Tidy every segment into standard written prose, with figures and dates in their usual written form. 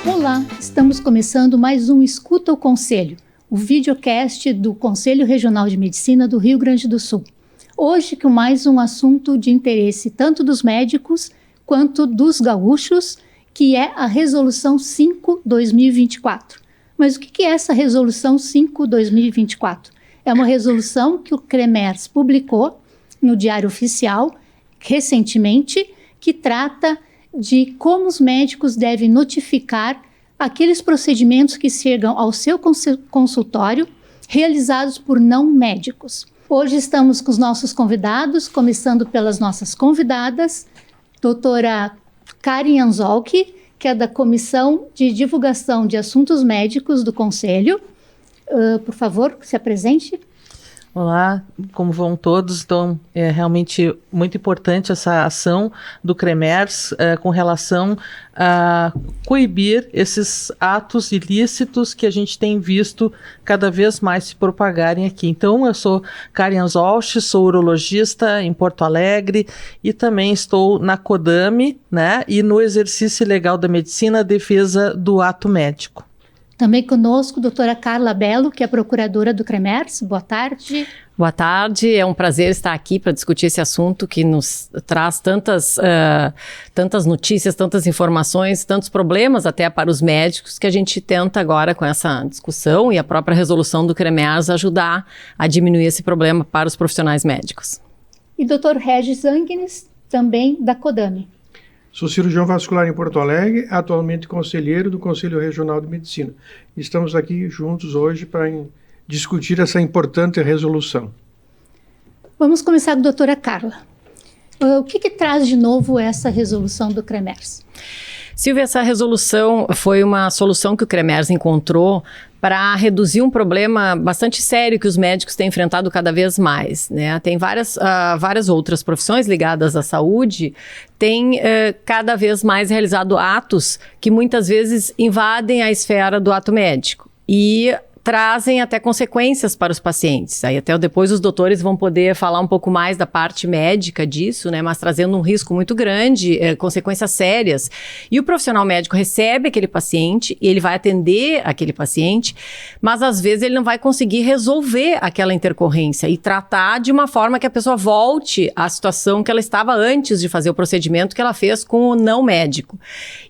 Olá, estamos começando mais um Escuta o Conselho, o videocast do Conselho Regional de Medicina do Rio Grande do Sul. Hoje com mais um assunto de interesse tanto dos médicos quanto dos gaúchos, que é a Resolução 5/2024. Mas o que é essa Resolução 5/2024? É uma resolução que o CREMERS publicou no Diário Oficial recentemente, que trata de como os médicos devem notificar aqueles procedimentos que chegam ao seu consultório realizados por não médicos. Hoje estamos com os nossos convidados, começando pelas nossas convidadas, doutora Karen Anzolki, que é da Comissão de Divulgação de Assuntos Médicos do Conselho. Por favor, se apresente. Olá, como vão todos? Então, é realmente muito importante essa ação do CREMERS com relação a coibir esses atos ilícitos que a gente tem visto cada vez mais se propagarem aqui. Então, eu sou Karen Anzolki, sou urologista em Porto Alegre e também estou na CODAME, né, e no exercício legal da medicina, a defesa do ato médico. Também conosco, doutora Carla Bello, que é procuradora do CREMERS. Boa tarde. Boa tarde, é um prazer estar aqui para discutir esse assunto que nos traz tantas notícias, tantas informações, tantos problemas até para os médicos, que a gente tenta agora com essa discussão e a própria resolução do CREMERS ajudar a diminuir esse problema para os profissionais médicos. E doutor Regis Angenes, também da CODAME. Sou cirurgião vascular em Porto Alegre, atualmente conselheiro do Conselho Regional de Medicina. Estamos aqui juntos hoje para discutir essa importante resolução. Vamos começar com a doutora Carla. O que traz de novo essa resolução do CREMERS? Silvia, essa resolução foi uma solução que o CREMERS encontrou para reduzir um problema bastante sério que os médicos têm enfrentado cada vez mais, né? Tem várias outras profissões ligadas à saúde, têm cada vez mais realizado atos que muitas vezes invadem a esfera do ato médico e trazem até consequências para os pacientes. Aí até depois os doutores vão poder falar um pouco mais da parte médica disso, né? Mas trazendo um risco muito grande, consequências sérias. E o profissional médico recebe aquele paciente e ele vai atender aquele paciente, mas às vezes ele não vai conseguir resolver aquela intercorrência e tratar de uma forma que a pessoa volte à situação que ela estava antes de fazer o procedimento que ela fez com o não médico.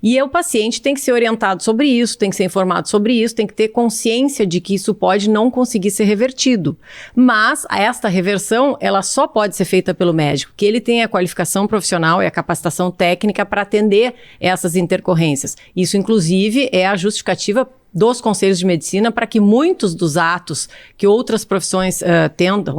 E o paciente tem que ser orientado sobre isso, tem que ser informado sobre isso, tem que ter consciência de que isso pode não conseguir ser revertido. Mas esta reversão, ela só pode ser feita pelo médico, que ele tem a qualificação profissional e a capacitação técnica para atender essas intercorrências. Isso, inclusive, é a justificativa dos conselhos de medicina para que muitos dos atos que outras profissões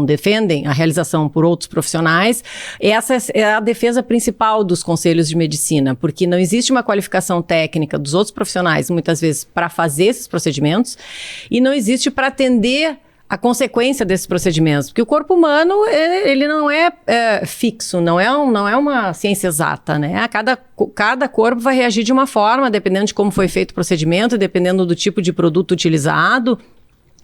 defendem a realização por outros profissionais, essa é a defesa principal dos conselhos de medicina, porque não existe uma qualificação técnica dos outros profissionais, muitas vezes, para fazer esses procedimentos, e não existe para atender a consequência desses procedimentos, porque o corpo humano, ele não é fixo, não é uma ciência exata, né? Cada corpo vai reagir de uma forma, dependendo de como foi feito o procedimento, dependendo do tipo de produto utilizado,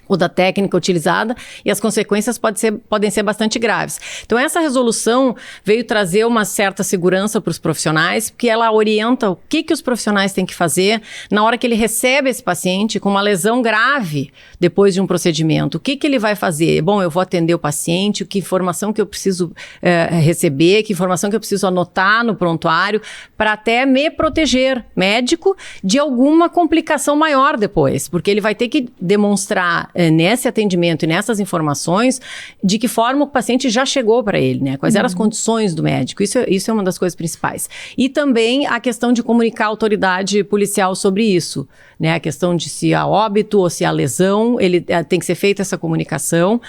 ou da técnica utilizada, e as consequências podem ser bastante graves. Então, essa resolução veio trazer uma certa segurança para os profissionais, porque ela orienta o que os profissionais têm que fazer na hora que ele recebe esse paciente com uma lesão grave depois de um procedimento. O que ele vai fazer? Bom, eu vou atender o paciente, que informação que eu preciso receber, que informação que eu preciso anotar no prontuário, para até me proteger, médico, de alguma complicação maior depois, porque ele vai ter que demonstrar nesse atendimento e nessas informações, de que forma o paciente já chegou para ele, né? Quais eram as condições do médico. Isso é uma das coisas principais. E também a questão de comunicar a autoridade policial sobre isso, né? A questão de se há óbito ou se há lesão, tem que ser feita essa comunicação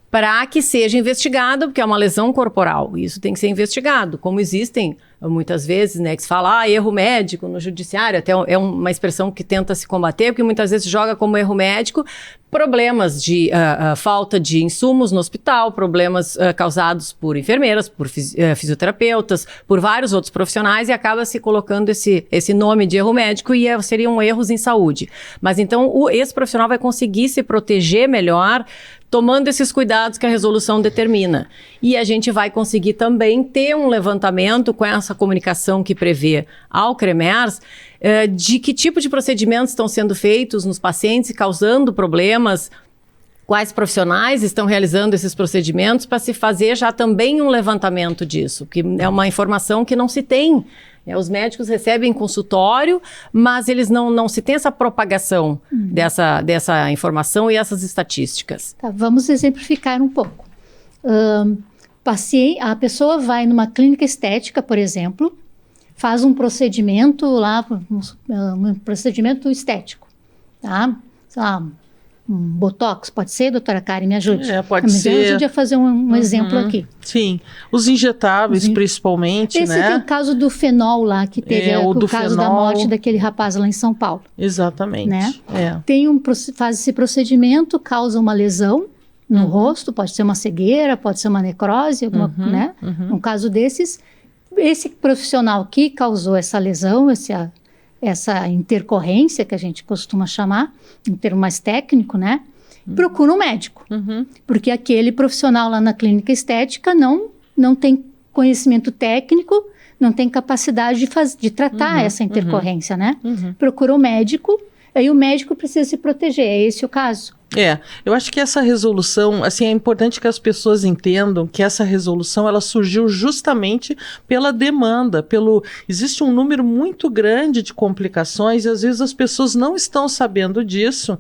para que seja investigado, porque é uma lesão corporal. Isso tem que ser investigado. Como existem muitas vezes, né, que se fala, erro médico no judiciário, até é uma expressão que tenta se combater, porque muitas vezes joga como erro médico problemas de falta de insumos no hospital, problemas causados por enfermeiras, por fisioterapeutas, por vários outros profissionais, e acaba se colocando esse nome de erro médico e seriam erros em saúde. Mas então esse profissional vai conseguir se proteger melhor tomando esses cuidados que a resolução determina. E a gente vai conseguir também ter um levantamento com essa comunicação que prevê ao CREMERS de que tipo de procedimentos estão sendo feitos nos pacientes, causando problemas, quais profissionais estão realizando esses procedimentos, para se fazer já também um levantamento disso, que é uma informação que não se tem. Os médicos recebem consultório, mas eles não se tem essa propagação dessa informação e essas estatísticas. Tá, vamos exemplificar um pouco. A pessoa vai numa clínica estética, por exemplo, faz um procedimento lá, um procedimento estético, tá? Sei lá, um botox, pode ser, doutora Karen, me ajude. Pode ser. Me ajude a fazer um exemplo aqui. Sim, os injetáveis principalmente, Esse né? é o caso do fenol lá, que teve o caso da morte daquele rapaz lá em São Paulo. Exatamente. Né? Faz esse procedimento, causa uma lesão no rosto, pode ser uma cegueira, pode ser uma necrose, né? Um caso desses, esse profissional que causou essa lesão, essa intercorrência que a gente costuma chamar, em termo mais técnico, né? Procura um médico. Porque aquele profissional lá na clínica estética não tem conhecimento técnico, não tem capacidade de tratar essa intercorrência, né? Procura um médico, aí o médico precisa se proteger. É esse o caso? Eu acho que essa resolução, assim, é importante que as pessoas entendam que essa resolução, ela surgiu justamente pela demanda, existe um número muito grande de complicações e às vezes as pessoas não estão sabendo disso,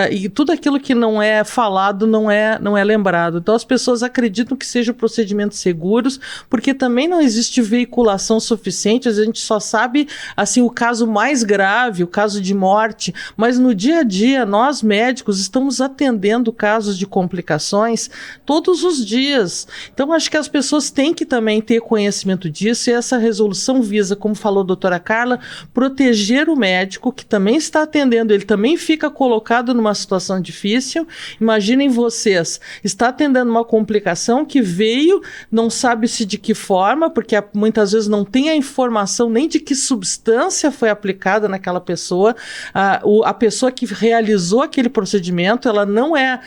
e tudo aquilo que não é falado não é lembrado. Então as pessoas acreditam que sejam procedimentos seguros, porque também não existe veiculação suficiente, a gente só sabe, assim, o caso mais grave, o caso de morte, mas no dia a dia, nós médicos estamos atendendo casos de complicações todos os dias. Então, acho que as pessoas têm que também ter conhecimento disso, e essa resolução visa, como falou a doutora Carla, proteger o médico que também está atendendo, ele também fica colocado numa situação difícil. Imaginem vocês, está atendendo uma complicação que veio, não sabe-se de que forma, porque muitas vezes não tem a informação nem de que substância foi aplicada naquela pessoa, a pessoa que realizou aquele procedimento, ela não é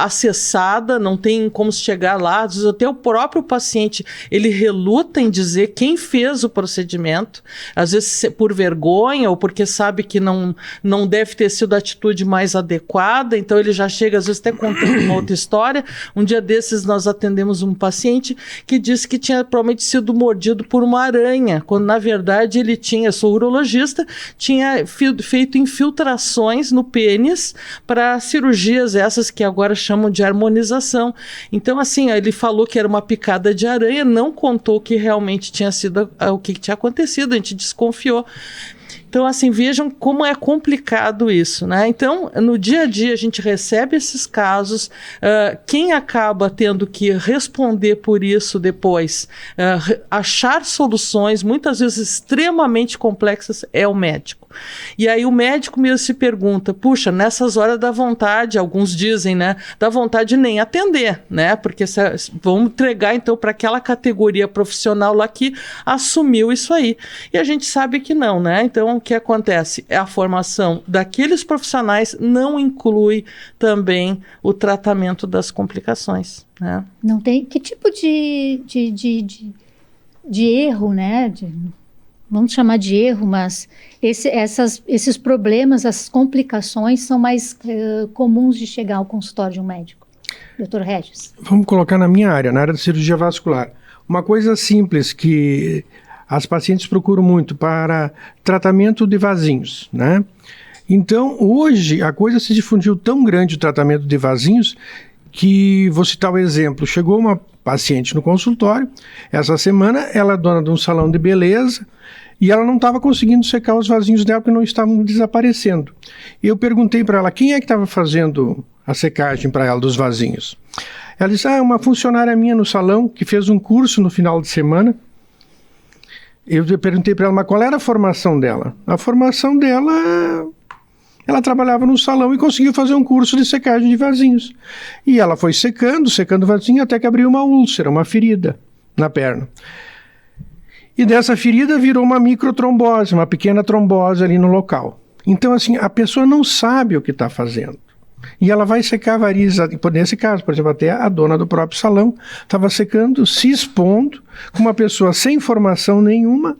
acessada, não tem como chegar lá, às vezes até o próprio paciente, ele reluta em dizer quem fez o procedimento, às vezes por vergonha ou porque sabe que não deve ter sido a atitude mais adequada, então ele já chega às vezes até contando uma outra história. Um dia desses nós atendemos um paciente que disse que tinha provavelmente sido mordido por uma aranha, quando na verdade ele sou urologista, tinha feito infiltrações no pênis para cirurgias essas que agora chamam de harmonização. Então, assim, ele falou que era uma picada de aranha, não contou que realmente tinha sido o que tinha acontecido, a gente desconfiou. Então, assim, vejam como é complicado isso, né? Então, no dia a dia, a gente recebe esses casos, quem acaba tendo que responder por isso depois, achar soluções, muitas vezes extremamente complexas, é o médico. E aí o médico mesmo se pergunta, puxa, nessas horas dá vontade, alguns dizem, né, dá vontade de nem atender, né, porque vamos entregar então para aquela categoria profissional lá que assumiu isso aí. E a gente sabe que não, né, então o que acontece? A formação daqueles profissionais não inclui também o tratamento das complicações, né. Não tem, que tipo de erro, né, vamos chamar de erro, mas esses problemas, essas complicações são mais comuns de chegar ao consultório de um médico. Doutor Regis. Vamos colocar na minha área, na área da cirurgia vascular. Uma coisa simples que as pacientes procuram muito para tratamento de vasinhos, né? Então, hoje, a coisa se difundiu tão grande, o tratamento de vasinhos, que vou citar o exemplo. Chegou uma paciente no consultório, essa semana, ela é dona de um salão de beleza, e ela não estava conseguindo secar os vasinhos dela porque não estavam desaparecendo. E eu perguntei para ela, quem é que estava fazendo a secagem para ela dos vasinhos? Ela disse, uma funcionária minha no salão que fez um curso no final de semana Eu perguntei para ela, mas qual era a formação dela? A formação dela, ela trabalhava num salão e conseguiu fazer um curso de secagem de vasinhos. E ela foi secando vasinho, até que abriu uma úlcera, uma ferida na perna. E dessa ferida virou uma microtrombose, uma pequena trombose ali no local. Então, assim, a pessoa não sabe o que está fazendo. E ela vai secar varizes. Nesse caso, por exemplo, até a dona do próprio salão estava secando, se expondo, com uma pessoa sem formação nenhuma,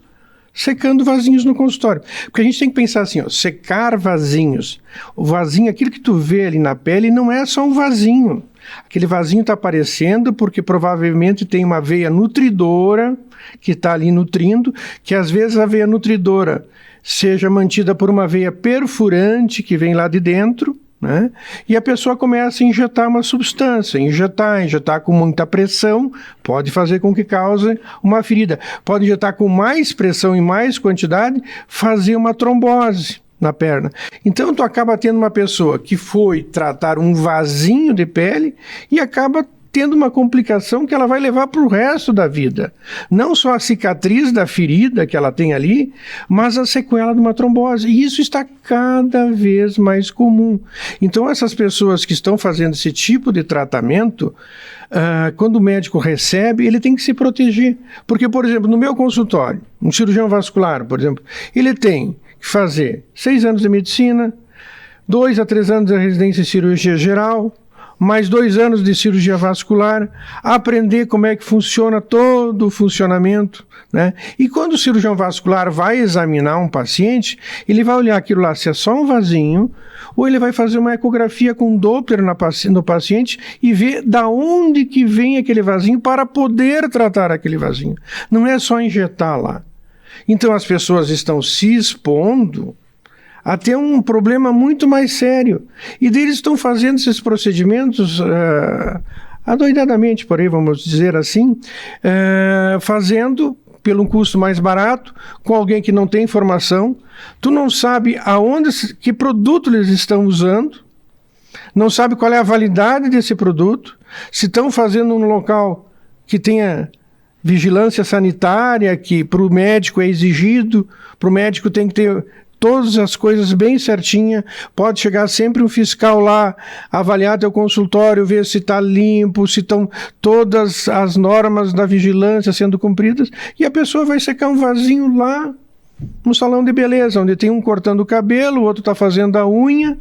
secando vasinhos no consultório. Porque a gente tem que pensar assim, ó, secar vasinhos. O vasinho, aquilo que tu vê ali na pele, não é só um vasinho. Aquele vasinho está aparecendo porque provavelmente tem uma veia nutridora que está ali nutrindo, que às vezes a veia nutridora seja mantida por uma veia perfurante que vem lá de dentro, né? E a pessoa começa a injetar uma substância, injetar com muita pressão, pode fazer com que cause uma ferida. Pode injetar com mais pressão e mais quantidade, fazer uma trombose na perna. Então tu acaba tendo uma pessoa que foi tratar um vasinho de pele e acaba tendo uma complicação que ela vai levar para o resto da vida. Não só a cicatriz da ferida que ela tem ali, mas a sequela de uma trombose. E isso está cada vez mais comum. Então essas pessoas que estão fazendo esse tipo de tratamento, quando o médico recebe, ele tem que se proteger. Porque, por exemplo, no meu consultório, um cirurgião vascular, por exemplo, ele tem que fazer 6 anos de medicina, 2 a 3 anos de residência em cirurgia geral, mais 2 anos de cirurgia vascular, aprender como é que funciona todo o funcionamento, né? E quando o cirurgião vascular vai examinar um paciente, ele vai olhar aquilo lá, se é só um vasinho, ou ele vai fazer uma ecografia com Doppler no paciente e ver da onde que vem aquele vasinho para poder tratar aquele vasinho. Não é só injetar lá. Então as pessoas estão se expondo a ter um problema muito mais sério. E deles estão fazendo esses procedimentos adoidadamente, por aí, vamos dizer assim, fazendo pelo um custo mais barato, com alguém que não tem informação. Tu não sabe que produto eles estão usando, não sabe qual é a validade desse produto, se estão fazendo num local que tenha vigilância sanitária, que para o médico é exigido, para o médico tem que ter todas as coisas bem certinha, pode chegar sempre um fiscal lá, avaliar teu consultório, ver se está limpo, se estão todas as normas da vigilância sendo cumpridas, e a pessoa vai secar um vasinho lá no salão de beleza, onde tem um cortando o cabelo, o outro está fazendo a unha,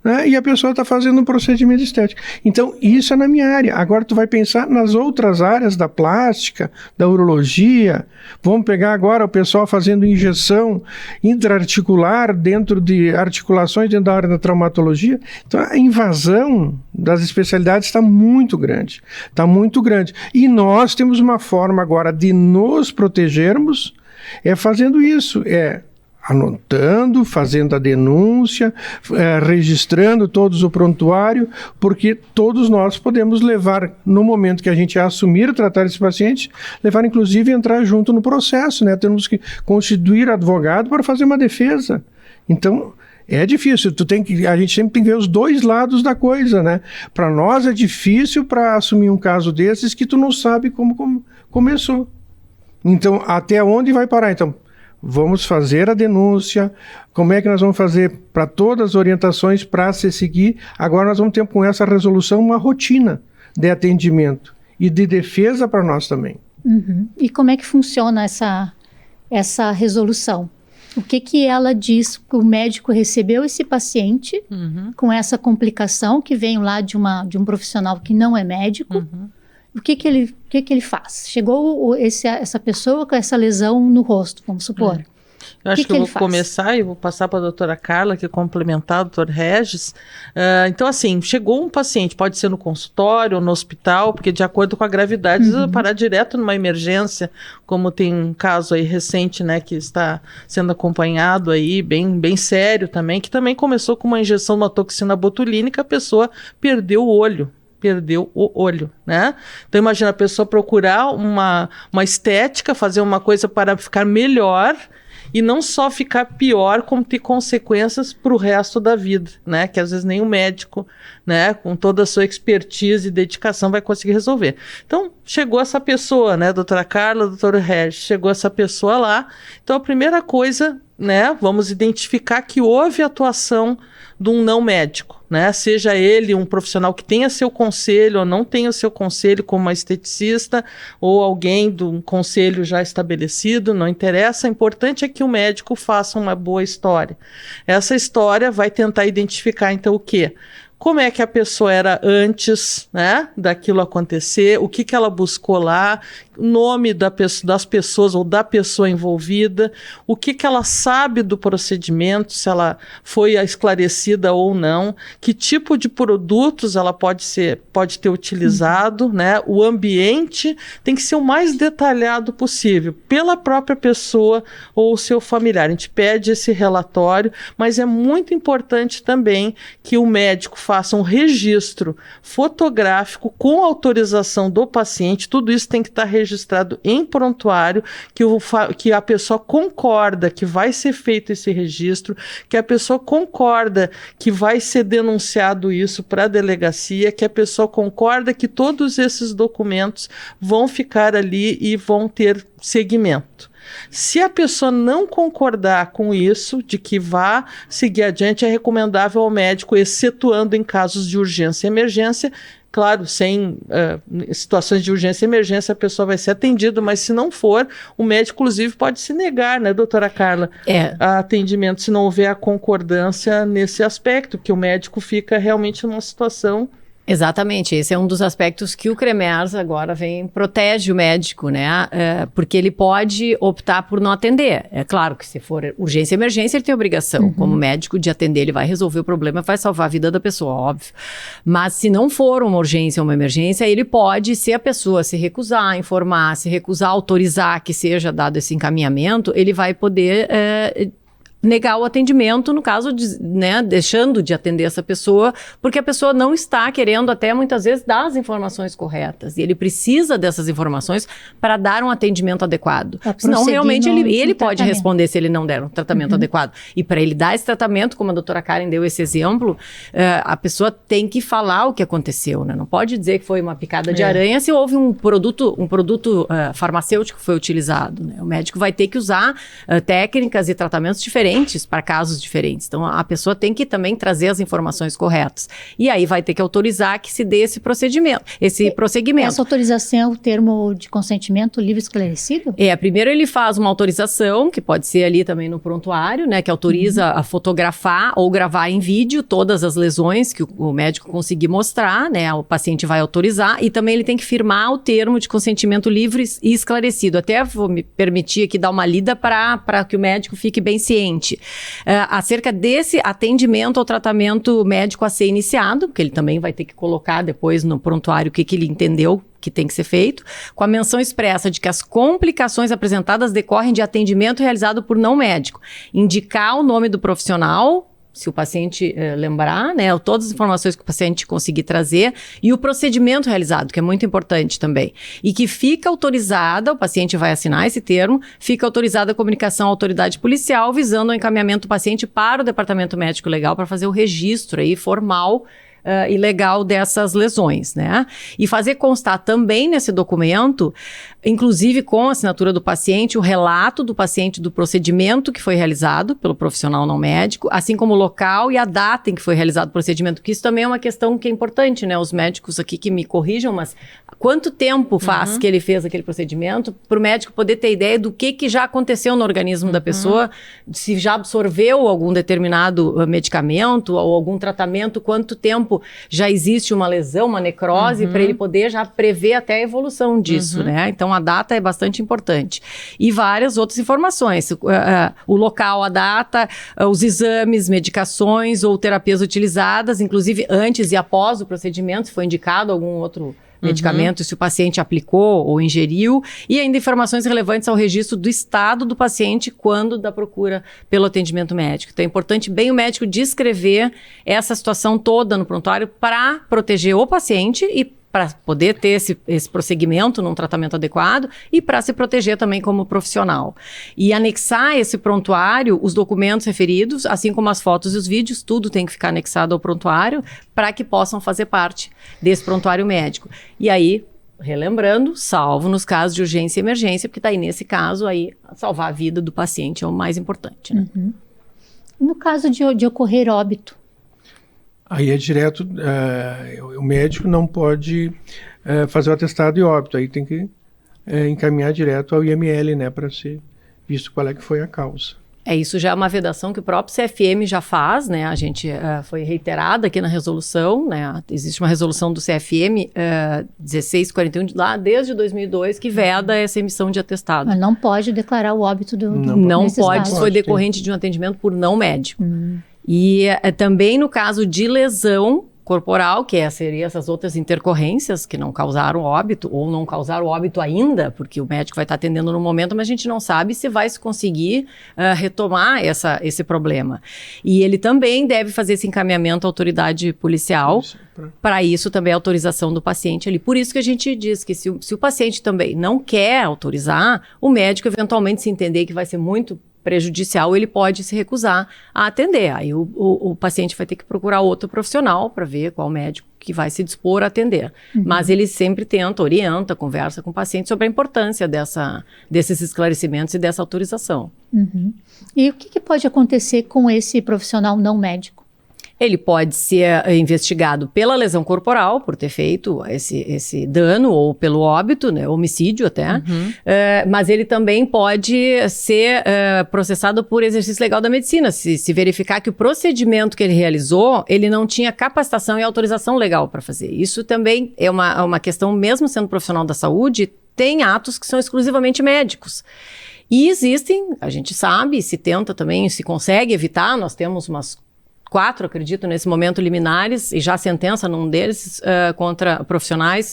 né? E a pessoa está fazendo um procedimento estético. Então, isso é na minha área. Agora tu vai pensar nas outras áreas da plástica, da urologia. Vamos pegar agora o pessoal fazendo injeção intraarticular dentro de articulações dentro da área da traumatologia. Então, a invasão das especialidades está muito grande. Está muito grande. E nós temos uma forma agora de nos protegermos, fazendo isso, anotando, fazendo a denúncia, registrando todos o prontuário, porque todos nós podemos levar, no momento que a gente assumir tratar esse paciente, levar inclusive a entrar junto no processo, né? Temos que constituir advogado para fazer uma defesa. Então, é difícil, a gente sempre tem que ver os dois lados da coisa, né? Para nós é difícil para assumir um caso desses que tu não sabe como começou. Então, até onde vai parar? Então, vamos fazer a denúncia, como é que nós vamos fazer para todas as orientações para se seguir. Agora nós vamos ter com essa resolução uma rotina de atendimento e de defesa para nós também. Uhum. E como é que funciona essa resolução? O que ela diz que o médico recebeu esse paciente com essa complicação que vem lá de um profissional que não é médico? Uhum. O que ele faz? Chegou essa pessoa com essa lesão no rosto, vamos supor. Eu acho que eu vou começar e vou passar para a doutora Carla, que complementar o doutor Regis. Então, assim, chegou um paciente, pode ser no consultório ou no hospital, porque de acordo com a gravidade, parar direto numa emergência, como tem um caso aí recente, né, que está sendo acompanhado aí, bem sério também, que também começou com uma injeção de uma toxina botulínica, a pessoa perdeu o olho, né? Então imagina a pessoa procurar uma estética, fazer uma coisa para ficar melhor e não só ficar pior, como ter consequências para o resto da vida, né? Que às vezes nem o médico, né, com toda a sua expertise e dedicação vai conseguir resolver. Então, chegou essa pessoa, né, doutora Carla, doutor Regis, chegou essa pessoa lá. Então, a primeira coisa, né, vamos identificar que houve atuação de um não médico, né, seja ele um profissional que tenha seu conselho ou não tenha o seu conselho, como uma esteticista ou alguém de um conselho já estabelecido, não interessa, o importante é que o médico faça uma boa história. Essa história vai tentar identificar, então, o quê? Como é que a pessoa era antes, né, daquilo acontecer, o que ela buscou lá, o nome das pessoas ou da pessoa envolvida, o que ela sabe do procedimento, se ela foi esclarecida ou não, que tipo de produtos ela pode ter utilizado, né, o ambiente tem que ser o mais detalhado possível, pela própria pessoa ou o seu familiar. A gente pede esse relatório, mas é muito importante também que o médico faça um registro fotográfico com autorização do paciente. Tudo isso tem que estar registrado em prontuário, que a pessoa concorda que vai ser feito esse registro, que a pessoa concorda que vai ser denunciado isso para a delegacia, que a pessoa concorda que todos esses documentos vão ficar ali e vão ter seguimento. Se a pessoa não concordar com isso, de que vá seguir adiante, é recomendável ao médico, excetuando em casos de urgência e emergência. Claro, sem situações de urgência e emergência, a pessoa vai ser atendida, mas se não for, o médico, inclusive, pode se negar, né, doutora Carla, a atendimento, se não houver a concordância nesse aspecto, porque o médico fica realmente numa situação... Exatamente, esse é um dos aspectos que o CREMERS agora protege o médico, né, porque ele pode optar por não atender. É claro que se for urgência e emergência, ele tem obrigação, como médico, de atender, ele vai resolver o problema, vai salvar a vida da pessoa, óbvio. Mas se não for uma urgência ou uma emergência, ele pode, se a pessoa se recusar a informar, se recusar a autorizar que seja dado esse encaminhamento, ele vai poder... negar o atendimento, no caso de, né, deixando de atender essa pessoa, porque a pessoa não está querendo até muitas vezes dar as informações corretas, e ele precisa dessas informações para dar um atendimento adequado. Senão realmente ele pode responder se ele não der um tratamento adequado. E para ele dar esse tratamento, como a doutora Karen deu esse exemplo, a pessoa tem que falar o que aconteceu, né? Não pode dizer que foi uma picada de aranha se houve um produto farmacêutico que foi utilizado, né? O médico vai ter que usar técnicas e tratamentos diferentes para casos diferentes. Então, a pessoa tem que também trazer as informações corretas. E aí vai ter que autorizar que se dê esse prosseguimento. Essa autorização é o termo de consentimento livre esclarecido? Primeiro ele faz uma autorização, que pode ser ali também no prontuário, né, que autoriza a fotografar ou gravar em vídeo todas as lesões que o médico conseguir mostrar, né, o paciente vai autorizar, e também ele tem que firmar o termo de consentimento livre e esclarecido. Até vou me permitir aqui dar uma lida para que o médico fique bem ciente. Acerca desse atendimento ao tratamento médico a ser iniciado, que ele também vai ter que colocar depois no prontuário o que ele entendeu que tem que ser feito, com a menção expressa de que as complicações apresentadas decorrem de atendimento realizado por não médico. Indicar o nome do profissional, se o paciente lembrar, né, todas as informações que o paciente conseguir trazer, e o procedimento realizado, que é muito importante também. E que fica autorizada, o paciente vai assinar esse termo, fica autorizada a comunicação à autoridade policial, visando o encaminhamento do paciente para o departamento médico legal para fazer o registro aí formal e legal dessas lesões, né? E fazer constar também nesse documento, inclusive com a assinatura do paciente, o relato do paciente do procedimento que foi realizado pelo profissional não médico, assim como o local e a data em que foi realizado o procedimento, que isso também é uma questão que é importante, né? Os médicos aqui que me corrijam, mas quanto tempo faz que ele fez aquele procedimento, para o médico poder ter ideia do que já aconteceu no organismo da pessoa, se já absorveu algum determinado medicamento ou algum tratamento, quanto tempo já existe uma lesão, uma necrose, para ele poder já prever até a evolução disso, né? Então, a data é bastante importante. E várias outras informações, o local, a data, os exames, medicações ou terapias utilizadas, inclusive antes e após o procedimento, se foi indicado algum outro medicamento, se o paciente aplicou ou ingeriu, e ainda informações relevantes ao registro do estado do paciente quando da procura pelo atendimento médico. Então é importante bem o médico descrever essa situação toda no prontuário para proteger o paciente e para poder ter esse prosseguimento num tratamento adequado e para se proteger também como profissional. E anexar esse prontuário, os documentos referidos, assim como as fotos e os vídeos, tudo tem que ficar anexado ao prontuário para que possam fazer parte desse prontuário médico. E aí, relembrando, salvo nos casos de urgência e emergência, porque daí nesse caso aí salvar a vida do paciente é o mais importante, né? No caso de ocorrer óbito? Aí é direto, o médico não pode fazer o atestado de óbito, aí tem que encaminhar direto ao IML, né, para ser visto qual é que foi a causa. Isso já é uma vedação que o próprio CFM já faz, né? A gente foi reiterada aqui na resolução, né? Existe uma resolução do CFM 1641 lá desde 2002 que veda essa emissão de atestado. Mas não pode declarar o óbito do Não pode, se foi decorrente de um atendimento por não médico. E também no caso de lesão corporal, que seria essas outras intercorrências que não causaram óbito ou não causaram óbito ainda, porque o médico vai estar atendendo no momento, mas a gente não sabe se vai se conseguir retomar esse problema. E ele também deve fazer esse encaminhamento à autoridade policial, para isso também a autorização do paciente ali. Por isso que a gente diz que se o paciente também não quer autorizar, o médico eventualmente se entender que vai ser muito prejudicial, ele pode se recusar a atender. Aí o paciente vai ter que procurar outro profissional para ver qual médico que vai se dispor a atender. Mas ele sempre orienta, conversa com o paciente sobre a importância desses esclarecimentos e dessa autorização. E o que pode acontecer com esse profissional não médico? Ele pode ser investigado pela lesão corporal, por ter feito esse dano, ou pelo óbito, né, homicídio até, mas ele também pode ser processado por exercício legal da medicina, se verificar que o procedimento que ele realizou, ele não tinha capacitação e autorização legal para fazer. Isso também é uma questão, mesmo sendo profissional da saúde, tem atos que são exclusivamente médicos. E existem, a gente sabe, se tenta também, se consegue evitar, nós temos umas 4, acredito, nesse momento, liminares, e já sentença num deles contra profissionais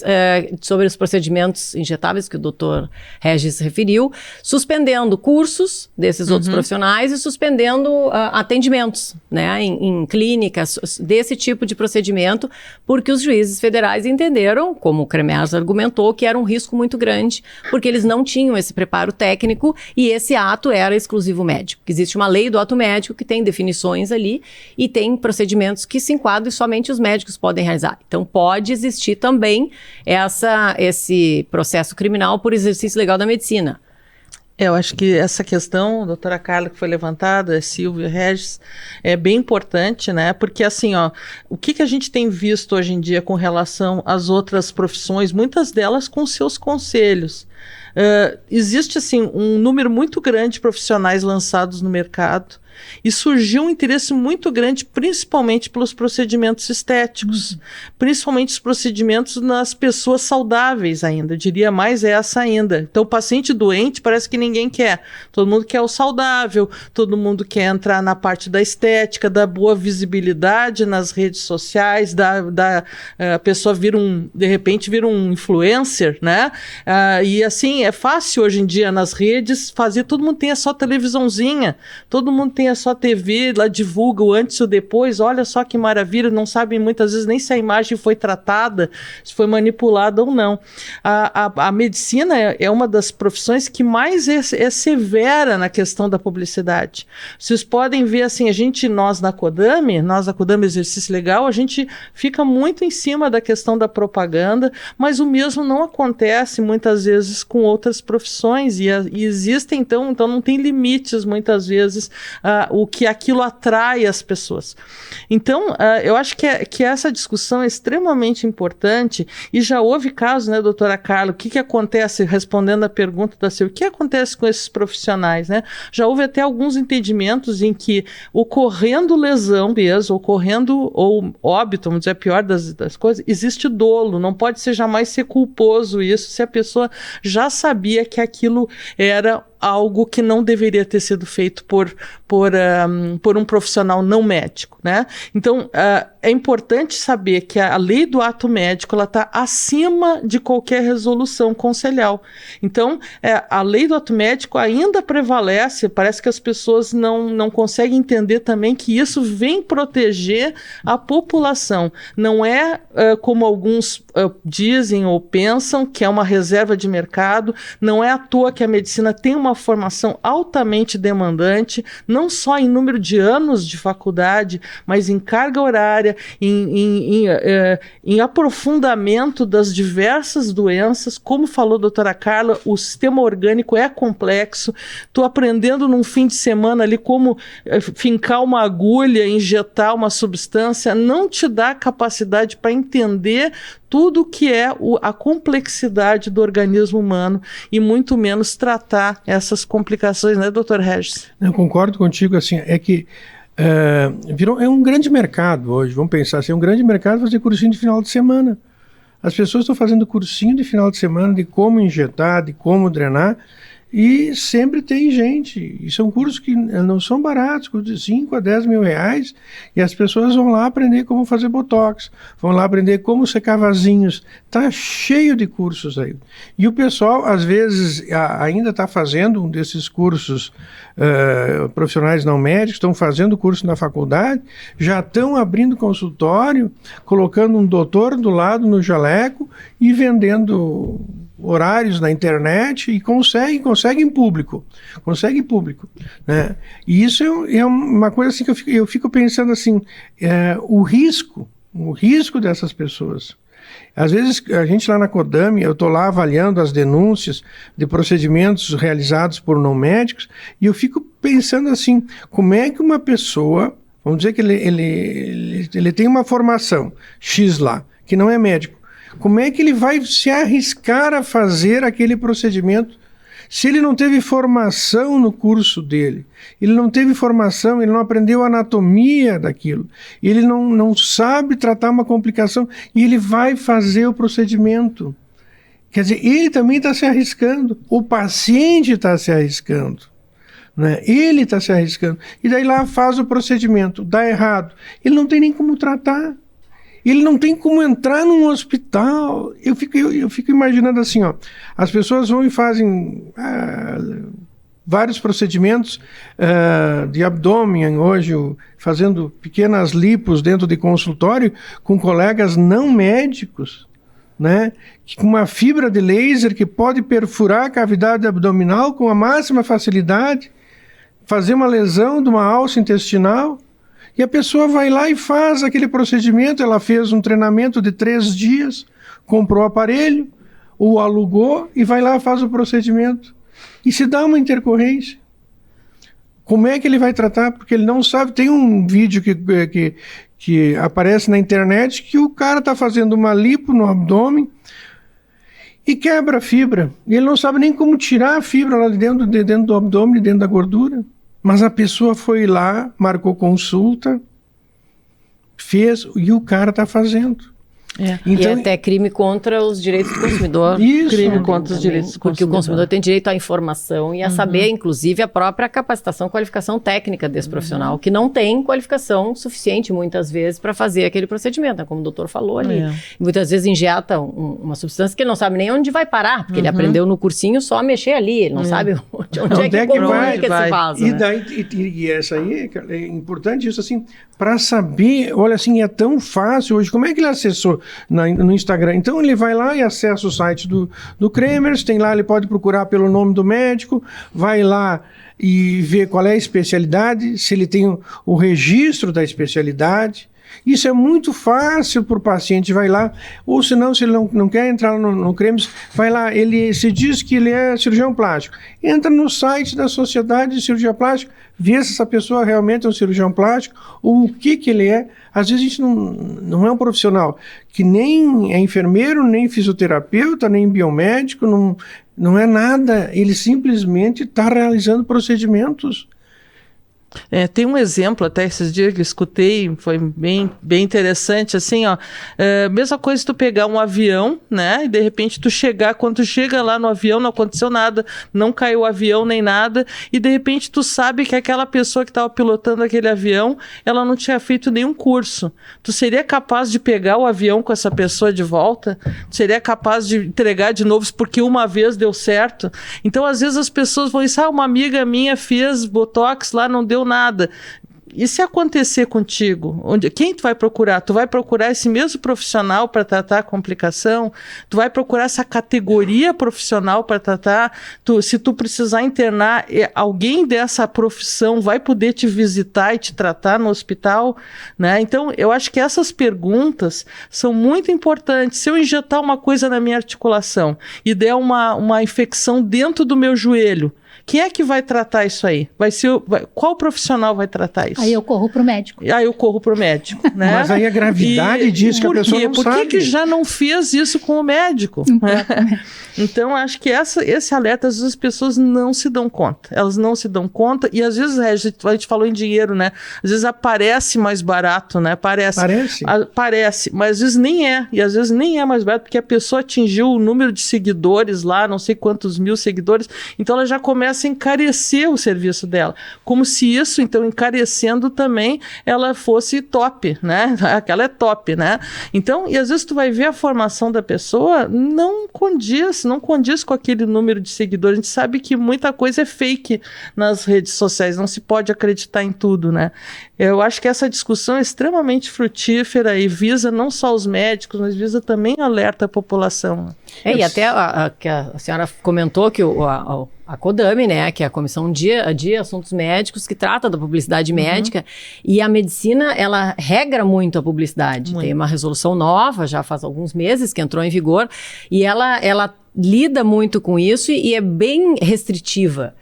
sobre os procedimentos injetáveis que o doutor Regis referiu, suspendendo cursos desses outros profissionais e suspendendo atendimentos, né, em clínicas desse tipo de procedimento, porque os juízes federais entenderam, como o Cremers argumentou, que era um risco muito grande, porque eles não tinham esse preparo técnico e esse ato era exclusivo médico. Existe uma lei do ato médico que tem definições ali e tem procedimentos que se enquadram e somente os médicos podem realizar. Então, pode existir também esse processo criminal por exercício legal da medicina. Eu acho que essa questão, doutora Carla, que foi levantada, Silvio e Regis, é bem importante, né? Porque, assim, o que a gente tem visto hoje em dia com relação às outras profissões, muitas delas com seus conselhos. Existe, assim, um número muito grande de profissionais lançados no mercado e surgiu um interesse muito grande, principalmente pelos procedimentos estéticos, principalmente os procedimentos nas pessoas saudáveis ainda, eu diria mais essa ainda. Então, o paciente doente parece que ninguém quer, todo mundo quer o saudável, todo mundo quer entrar na parte da estética, da boa visibilidade nas redes sociais, a pessoa de repente vira um influencer, né? E assim, é fácil hoje em dia nas redes fazer, todo mundo tem a sua televisãozinha, todo mundo tem a sua TV, lá divulga o antes e o depois, olha só que maravilha, não sabem muitas vezes nem se a imagem foi tratada, se foi manipulada ou não. A medicina é uma das profissões que mais é severa na questão da publicidade. Vocês podem ver assim, nós da Codame Exercício Legal, a gente fica muito em cima da questão da propaganda, mas o mesmo não acontece muitas vezes com outras profissões e existem, então não tem limites muitas vezes o que aquilo atrai as pessoas. Então, eu acho que essa discussão é extremamente importante e já houve casos, né, doutora Carla, o que acontece, respondendo a pergunta da Silvia, o que acontece com esses profissionais, né? Já houve até alguns entendimentos em que ocorrendo lesão mesmo, ou óbito, vamos dizer, a pior das coisas, existe dolo, não pode jamais ser culposo isso, se a pessoa já sabia que aquilo era algo que não deveria ter sido feito por um profissional não médico, né? Então, é importante saber que a lei do ato médico está acima de qualquer resolução conselhal. Então, a lei do ato médico ainda prevalece, parece que as pessoas não conseguem entender também que isso vem proteger a população. Não é como alguns dizem ou pensam, que é uma reserva de mercado, não é à toa que a medicina tem uma formação altamente demandante, não só em número de anos de faculdade, mas em carga horária, em aprofundamento das diversas doenças. Como falou a doutora Carla, o sistema orgânico é complexo. Estou aprendendo num fim de semana ali como fincar uma agulha, injetar uma substância, não te dá capacidade para entender tudo que é a complexidade do organismo humano e muito menos tratar essas complicações, né, doutor Regis? Eu concordo contigo, assim, é que é um grande mercado hoje, vamos pensar assim, é um grande mercado fazer cursinho de final de semana. As pessoas estão fazendo cursinho de final de semana de como injetar, de como drenar, e sempre tem gente, e são cursos que não são baratos, cursos de 5 a 10 mil reais, e as pessoas vão lá aprender como fazer botox, vão lá aprender como secar vasinhos, está cheio de cursos aí. E o pessoal, às vezes, ainda está fazendo um desses cursos, profissionais não médicos, estão fazendo curso na faculdade, já estão abrindo consultório, colocando um doutor do lado no jaleco e vendendo horários na internet e conseguem público, né? E isso é uma coisa assim que eu fico pensando assim, o risco dessas pessoas. Às vezes a gente lá na Codami, eu estou lá avaliando as denúncias de procedimentos realizados por não médicos e eu fico pensando assim, como é que uma pessoa, vamos dizer que ele tem uma formação X lá, que não é médico, como é que ele vai se arriscar a fazer aquele procedimento se ele não teve formação no curso dele? Ele não teve formação, ele não aprendeu a anatomia daquilo, ele não sabe tratar uma complicação e ele vai fazer o procedimento. Quer dizer, ele também está se arriscando, o paciente está se arriscando, né? Ele está se arriscando. E daí lá faz o procedimento, dá errado, ele não tem nem como tratar. Ele não tem como entrar num hospital. Eu fico imaginando assim, ó, as pessoas vão e fazem vários procedimentos de abdômen hoje, fazendo pequenas lipos dentro de consultório com colegas não médicos, né? Com uma fibra de laser que pode perfurar a cavidade abdominal com a máxima facilidade, fazer uma lesão de uma alça intestinal. E a pessoa vai lá e faz aquele procedimento, ela fez um treinamento de 3 dias, comprou o aparelho, o alugou e vai lá e faz o procedimento. E se dá uma intercorrência. Como é que ele vai tratar? Porque ele não sabe. Tem um vídeo que aparece na internet que o cara está fazendo uma lipo no abdômen e quebra a fibra. E ele não sabe nem como tirar a fibra lá de dentro do abdômen, dentro da gordura. Mas a pessoa foi lá, marcou consulta, fez, e o cara está fazendo. Então, e até crime contra os direitos do consumidor. Isso, crime contra os direitos do consumidor. Porque o consumidor tem direito à informação e a saber, inclusive, a própria capacitação, qualificação técnica desse profissional, que não tem qualificação suficiente, muitas vezes, para fazer aquele procedimento, né? Como o doutor falou ali. Muitas vezes injeta uma substância que ele não sabe nem onde vai parar, porque ele aprendeu no cursinho só a mexer ali, ele não sabe onde é que vai, que se faz. E daí, e essa aí, é importante isso assim, para saber, olha assim, é tão fácil hoje, como é que ele acessou no Instagram? Então ele vai lá e acessa o site do Cremers, tem lá, ele pode procurar pelo nome do médico, vai lá e ver qual é a especialidade, se ele tem o registro da especialidade. Isso é muito fácil para o paciente, vai lá, ou se ele não quer entrar no Cremers, vai lá, ele se diz que ele é cirurgião plástico, entra no site da Sociedade de Cirurgia Plástica, vê se essa pessoa realmente é um cirurgião plástico, ou o que ele é. Às vezes a gente não é um profissional que nem é enfermeiro, nem fisioterapeuta, nem biomédico, não é nada, ele simplesmente está realizando procedimentos. Tem um exemplo, até esses dias que eu escutei, foi bem interessante, assim, ó, mesma coisa se tu pegar um avião, né, e de repente quando tu chega lá no avião, não aconteceu nada, não caiu o avião nem nada, e de repente tu sabe que aquela pessoa que estava pilotando aquele avião, ela não tinha feito nenhum curso. Tu seria capaz de pegar o avião com essa pessoa de volta? Tu seria capaz de entregar de novo porque uma vez deu certo? Então, às vezes as pessoas vão dizer, uma amiga minha fez botox lá, não deu nada. E se acontecer contigo, quem tu vai procurar? Tu vai procurar esse mesmo profissional para tratar a complicação? Tu vai procurar essa categoria profissional para tratar? Se tu precisar internar, alguém dessa profissão vai poder te visitar e te tratar no hospital? Né? Então, eu acho que essas perguntas são muito importantes. Se eu injetar uma coisa na minha articulação e der uma infecção dentro do meu joelho, quem é que vai tratar isso aí? Qual profissional vai tratar isso? Aí eu corro pro médico. Aí eu corro pro médico, né? Mas aí a gravidade diz que a pessoa não sabe. Por que já não fez isso com o médico? Então, acho que esse alerta, às vezes as pessoas não se dão conta. Elas não se dão conta e às vezes, a gente falou em dinheiro, né? Às vezes aparece mais barato, né? Parece, mas às vezes nem é. E às vezes nem é mais barato porque a pessoa atingiu o número de seguidores lá, não sei quantos mil seguidores, então ela já começa a encarecer o serviço dela, como se isso, então, encarecendo também, ela fosse top, né? Aquela é top, né? Então, e às vezes tu vai ver a formação da pessoa, não condiz com aquele número de seguidores. A gente sabe que muita coisa é fake nas redes sociais, não se pode acreditar em tudo, né? Eu acho que essa discussão é extremamente frutífera e visa não só os médicos, mas visa também alerta a população. E até que a senhora comentou que a CODAME, né, que é a Comissão de Assuntos Médicos, que trata da publicidade médica, e a medicina, ela regra muito a publicidade. Tem uma resolução nova, já faz alguns meses, que entrou em vigor, e ela lida muito com isso e é bem restritiva.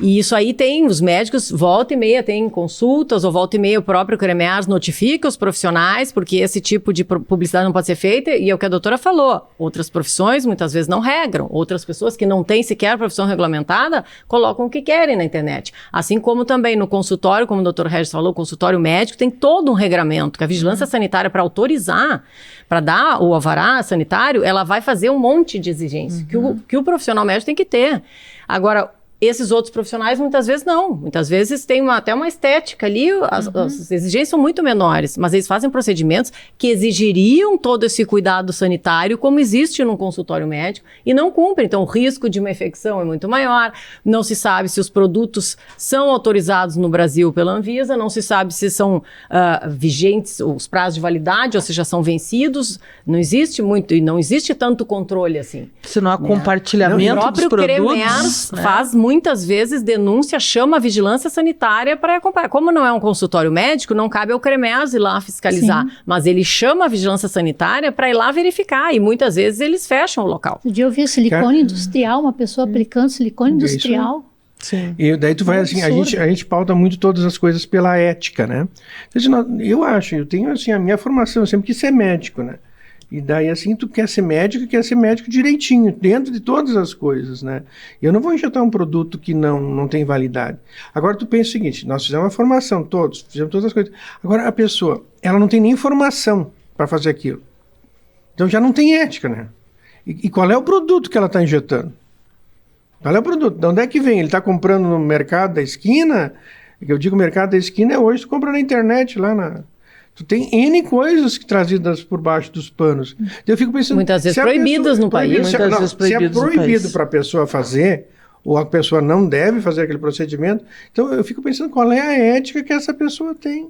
E isso aí os médicos, volta e meia tem consultas, ou volta e meia o próprio CREMERS notifica os profissionais, porque esse tipo de publicidade não pode ser feita, e é o que a doutora falou, outras profissões muitas vezes não regram, outras pessoas que não têm sequer profissão regulamentada, colocam o que querem na internet. Assim como também no consultório, como o doutor Regis falou, o consultório médico tem todo um regramento, que a vigilância sanitária, para autorizar, para dar o alvará sanitário, ela vai fazer um monte de exigências, que o profissional médico tem que ter. Agora, esses outros profissionais, muitas vezes, não. Muitas vezes tem até uma estética ali, as exigências são muito menores, mas eles fazem procedimentos que exigiriam todo esse cuidado sanitário, como existe num consultório médico, e não cumprem. Então, o risco de uma infecção é muito maior, não se sabe se os produtos são autorizados no Brasil pela Anvisa, não se sabe se são vigentes os prazos de validade, ou se já são vencidos, não existe muito, e não existe tanto controle assim. Se não há compartilhamento dos produtos. O próprio CREMERS faz muitas vezes denúncia, chama a vigilância sanitária para acompanhar. Como não é um consultório médico, não cabe ao CREMERS ir lá fiscalizar, mas ele chama a vigilância sanitária para ir lá verificar, e muitas vezes eles fecham o local. Um dia eu vi silicone industrial, uma pessoa aplicando silicone industrial. Sim. E daí tu vai assim, a gente pauta muito todas as coisas pela ética, né? Eu tenho assim, a minha formação, eu sempre quis ser médico, né? E daí, assim, tu quer ser médico direitinho, dentro de todas as coisas, né? Eu não vou injetar um produto que não tem validade. Agora, tu pensa o seguinte, nós fizemos uma formação, fizemos todas as coisas. Agora, a pessoa, ela não tem nem formação para fazer aquilo. Então, já não tem ética, né? E qual é o produto que ela está injetando? Qual é o produto? De onde é que vem? Ele está comprando no mercado da esquina? Eu digo mercado da esquina é hoje, tu compra na internet, lá na... Tu tem N coisas trazidas por baixo dos panos. Eu fico pensando... Muitas vezes proibidas no país. Se é proibido para a pessoa fazer, ou a pessoa não deve fazer aquele procedimento, então eu fico pensando qual é a ética que essa pessoa tem.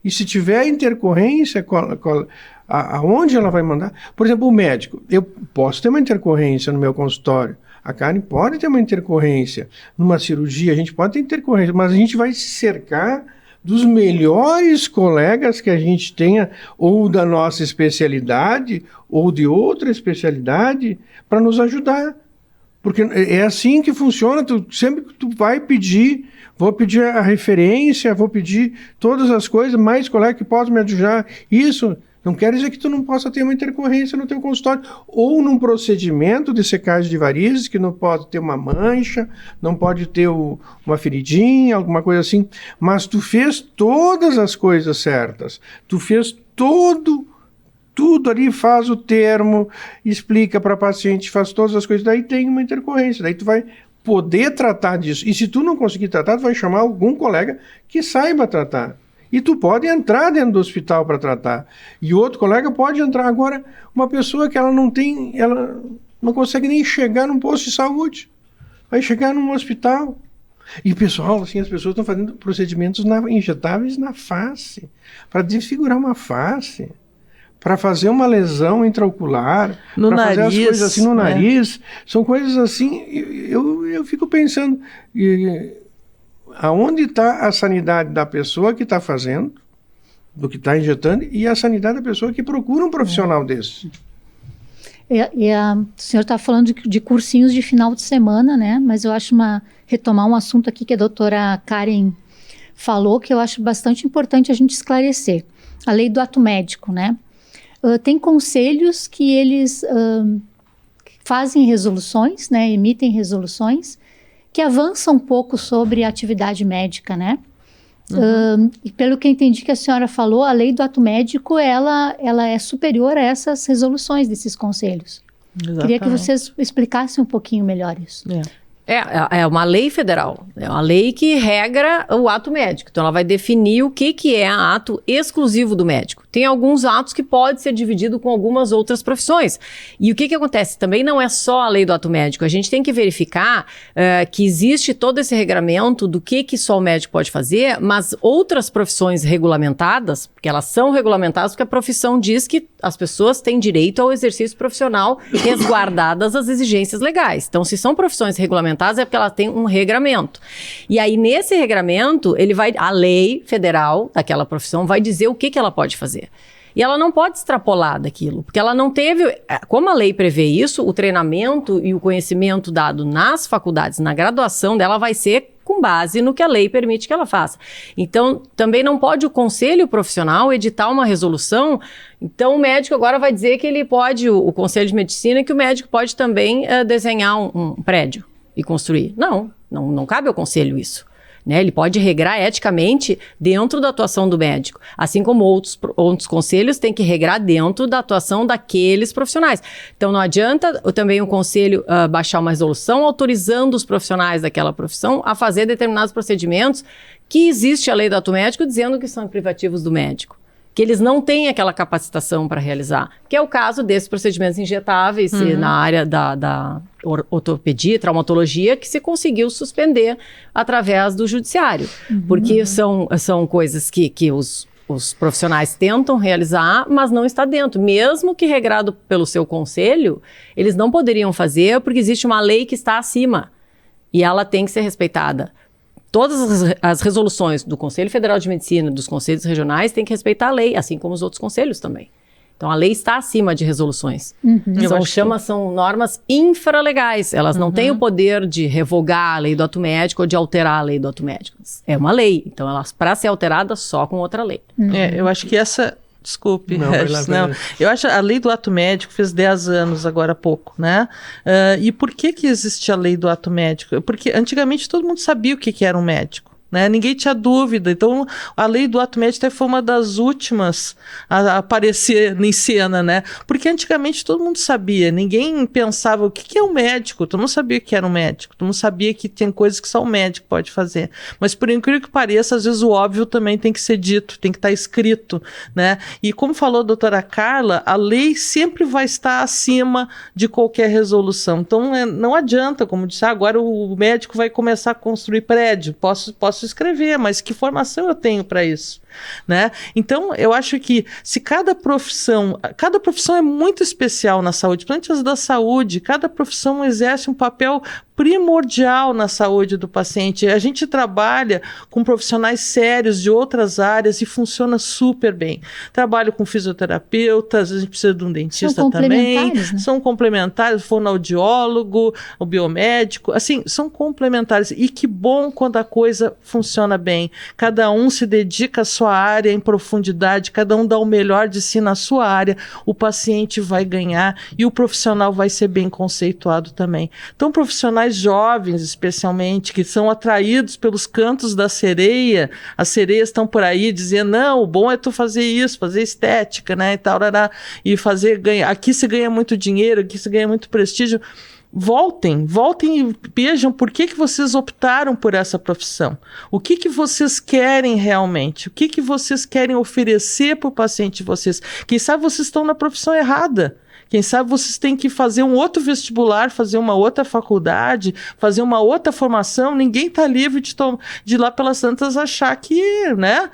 E se tiver intercorrência, aonde ela vai mandar? Por exemplo, o médico. Eu posso ter uma intercorrência no meu consultório. A Karen pode ter uma intercorrência. Numa cirurgia, a gente pode ter intercorrência, mas a gente vai se cercar dos melhores colegas que a gente tenha, ou da nossa especialidade, ou de outra especialidade, para nos ajudar. Porque é assim que funciona, sempre que tu vai pedir, vou pedir a referência, vou pedir todas as coisas, mais colegas que possam me ajudar, isso, Não quer dizer que tu não possa ter uma intercorrência no teu consultório ou num procedimento de secagem de varizes que não pode ter uma mancha, não pode ter uma feridinha, alguma coisa assim, mas tu fez todas as coisas certas, tu fez tudo ali, faz o termo, explica para a paciente, faz todas as coisas, daí tem uma intercorrência, daí tu vai poder tratar disso. E se tu não conseguir tratar, tu vai chamar algum colega que saiba tratar. E tu pode entrar dentro do hospital para tratar. E outro colega pode entrar. Agora, uma pessoa que ela não consegue nem chegar num posto de saúde. Vai chegar num hospital. E pessoal, assim, as pessoas estão fazendo procedimentos injetáveis na face, para desfigurar uma face, para fazer uma lesão intraocular, para fazer as coisas assim no nariz. São coisas assim, eu fico pensando... aonde está a sanidade da pessoa que está fazendo, do que está injetando, e a sanidade da pessoa que procura um profissional desse? O senhor está falando de cursinhos de final de semana, né? Mas eu acho retomar um assunto aqui que a doutora Karen falou, que eu acho bastante importante a gente esclarecer. A lei do ato médico, né? Tem conselhos que eles fazem resoluções, né? Emitem resoluções, que avança um pouco sobre a atividade médica, né? E pelo que eu entendi que a senhora falou, a lei do ato médico, ela é superior a essas resoluções desses conselhos. Exatamente. Queria que vocês explicassem um pouquinho melhor isso. É uma lei federal, é uma lei que regra o ato médico. Então, ela vai definir o que é ato exclusivo do médico. Tem alguns atos que pode ser dividido com algumas outras profissões. E o que acontece? Também não é só a lei do ato médico. A gente tem que verificar que existe todo esse regramento do que só o médico pode fazer, mas outras profissões regulamentadas, porque elas são regulamentadas porque a profissão diz que as pessoas têm direito ao exercício profissional resguardadas as exigências legais. Então, se são profissões regulamentadas, é porque ela tem um regramento. E aí, nesse regramento, a lei federal daquela profissão vai dizer o que ela pode fazer. E ela não pode extrapolar daquilo, porque ela não teve... Como a lei prevê isso, o treinamento e o conhecimento dado nas faculdades, na graduação dela, vai ser com base no que a lei permite que ela faça. Então, também não pode o conselho profissional editar uma resolução. Então, o médico agora vai dizer que ele pode, o conselho de medicina, que o médico pode também desenhar um prédio e construir. Não cabe ao conselho isso. Né? Ele pode regrar eticamente dentro da atuação do médico, assim como outros conselhos têm que regrar dentro da atuação daqueles profissionais. Então, não adianta também o conselho baixar uma resolução autorizando os profissionais daquela profissão a fazer determinados procedimentos que existe a lei do ato médico dizendo que são privativos do médico, que eles não têm aquela capacitação para realizar, que é o caso desses procedimentos injetáveis na área da ortopedia, traumatologia, que se conseguiu suspender através do judiciário, porque são coisas que os profissionais tentam realizar, mas não está dentro. Mesmo que regrado pelo seu conselho, eles não poderiam fazer porque existe uma lei que está acima e ela tem que ser respeitada. Todas as resoluções do Conselho Federal de Medicina, dos conselhos regionais, têm que respeitar a lei, assim como os outros conselhos também. Então, a lei está acima de resoluções. São normas infralegais. Elas não têm o poder de revogar a lei do ato médico ou de alterar a lei do ato médico. É uma lei. Então, elas para ser alterada só com outra lei. Eu acho que essa... Desculpe, não. Eu acho a lei do ato médico fez 10 anos agora há pouco, né? E por que existe a lei do ato médico? Porque antigamente todo mundo sabia o que era um médico. Né? Ninguém tinha dúvida. Então, a lei do ato médico até foi uma das últimas a aparecer em cena, né? Porque antigamente todo mundo sabia, ninguém pensava o que é um médico, tu não sabia o que era um médico, tu não sabia que tem coisas que só o médico pode fazer. Mas por incrível que pareça, às vezes o óbvio também tem que ser dito, tem que estar escrito, né? E como falou a doutora Carla, a lei sempre vai estar acima de qualquer resolução. Então, não adianta, como disse, agora o médico vai começar a construir prédio, posso escrever, mas que formação eu tenho para isso, né? Então, eu acho que se cada profissão é muito especial na saúde, principalmente as da saúde, cada profissão exerce um papel primordial na saúde do paciente. A gente trabalha com profissionais sérios de outras áreas e funciona super bem. Trabalho com fisioterapeutas, a gente precisa de um dentista também. Né? São complementares, o fonoaudiólogo, o biomédico, assim, são complementares. E que bom quando a coisa funciona bem. Cada um se dedica à sua área em profundidade, cada um dá o melhor de si na sua área, o paciente vai ganhar e o profissional vai ser bem conceituado também. Então, profissionais jovens, especialmente, que são atraídos pelos cantos da sereia, as sereias estão por aí dizendo, não, o bom é tu fazer isso, fazer estética, né, e tal, e fazer ganhar. Aqui se ganha muito dinheiro, aqui se ganha muito prestígio. Voltem e vejam por que vocês optaram por essa profissão. O que vocês querem realmente? O que vocês querem oferecer para o paciente de vocês? Quem sabe vocês estão na profissão errada. Quem sabe vocês têm que fazer um outro vestibular, fazer uma outra faculdade, fazer uma outra formação. Ninguém está livre de ir lá pelas tantas achar que, né,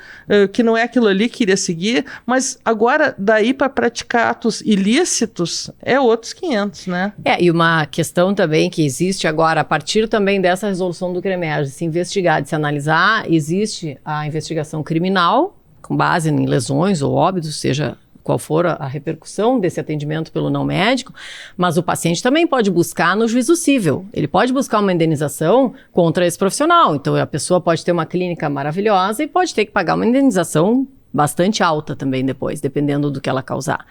que não é aquilo ali que iria seguir. Mas agora, daí para praticar atos ilícitos, é outros 500, né? E uma questão também que existe agora, a partir também dessa resolução do CREMERS, de se investigar, de se analisar, existe a investigação criminal, com base em lesões ou óbitos, seja qual for a repercussão desse atendimento pelo não médico, mas o paciente também pode buscar no juízo cível. Ele pode buscar uma indenização contra esse profissional. Então, a pessoa pode ter uma clínica maravilhosa e pode ter que pagar uma indenização bastante alta também depois, dependendo do que ela causar.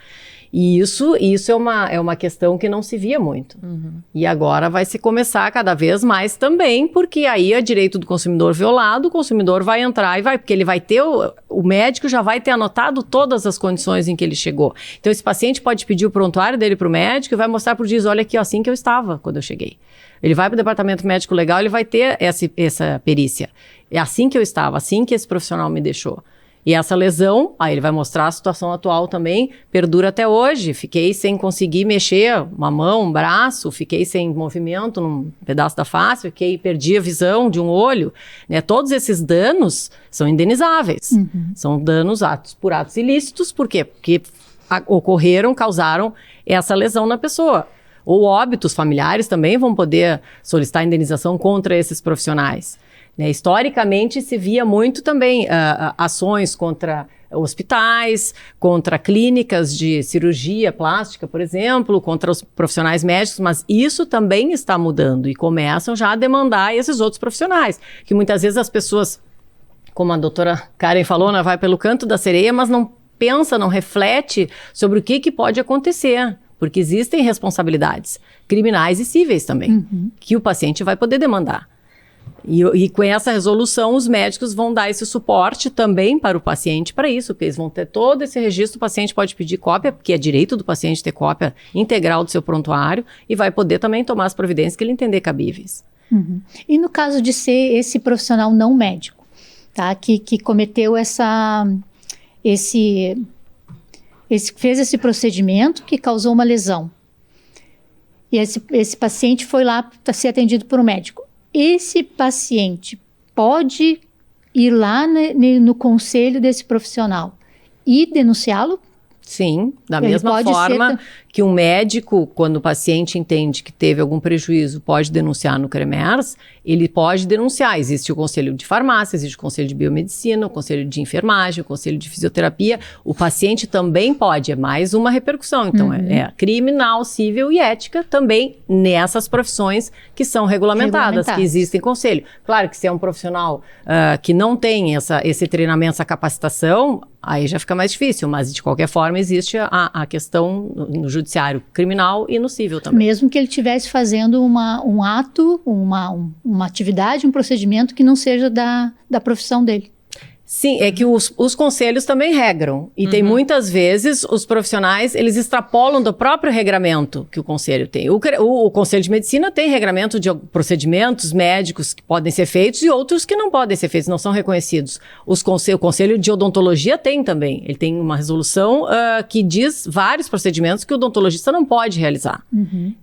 E isso é uma questão que não se via muito. E agora vai se começar cada vez mais também, porque aí é direito do consumidor violado, o consumidor vai entrar porque ele vai ter, o médico já vai ter anotado todas as condições em que ele chegou. Então esse paciente pode pedir o prontuário dele para o médico e vai mostrar para o juiz, olha aqui, ó, assim que eu estava quando eu cheguei. Ele vai para o departamento médico legal, ele vai ter essa perícia. É assim que eu estava, assim que esse profissional me deixou. E essa lesão, aí ele vai mostrar a situação atual também, perdura até hoje. Fiquei sem conseguir mexer uma mão, um braço, fiquei sem movimento num pedaço da face, perdi a visão de um olho. Né? Todos esses danos são indenizáveis. São danos por atos ilícitos. Por quê? Porque causaram essa lesão na pessoa. Ou óbitos familiares também vão poder solicitar indenização contra esses profissionais. Né, historicamente se via muito também ações contra hospitais, contra clínicas de cirurgia plástica, por exemplo, contra os profissionais médicos, mas isso também está mudando e começam já a demandar esses outros profissionais, que muitas vezes as pessoas, como a doutora Karen falou, né, vai pelo canto da sereia, mas não pensa, não reflete sobre o que pode acontecer, porque existem responsabilidades criminais e cíveis também, que o paciente vai poder demandar. E com essa resolução, os médicos vão dar esse suporte também para o paciente para isso, porque eles vão ter todo esse registro, o paciente pode pedir cópia, porque é direito do paciente ter cópia integral do seu prontuário, e vai poder também tomar as providências que ele entender cabíveis. E no caso de ser esse profissional não médico, tá, que cometeu fez esse procedimento que causou uma lesão, e esse paciente foi lá para ser atendido por um médico. Esse paciente pode ir lá no conselho desse profissional e denunciá-lo? Sim, da mesma forma que um médico, quando o paciente entende que teve algum prejuízo, pode denunciar no CREMERS, ele pode denunciar. Existe o conselho de farmácia, existe o conselho de biomedicina, o conselho de enfermagem, o conselho de fisioterapia. O paciente também pode, é mais uma repercussão. Então, é criminal, civil e ética também nessas profissões que são regulamentadas, que existem conselho. Claro que se é um profissional que não tem esse treinamento, essa capacitação, aí já fica mais difícil, mas de qualquer forma existe a questão no judiciário criminal e no civil também. Mesmo que ele estivesse fazendo um ato, uma atividade, um procedimento que não seja da profissão dele. Sim, é que os conselhos também regram. E tem muitas vezes os profissionais, eles extrapolam do próprio regramento que o conselho tem. O Conselho de Medicina tem regramento de procedimentos médicos que podem ser feitos e outros que não podem ser feitos, não são reconhecidos. O Conselho de Odontologia tem também. Ele tem uma resolução que diz vários procedimentos que o odontologista não pode realizar.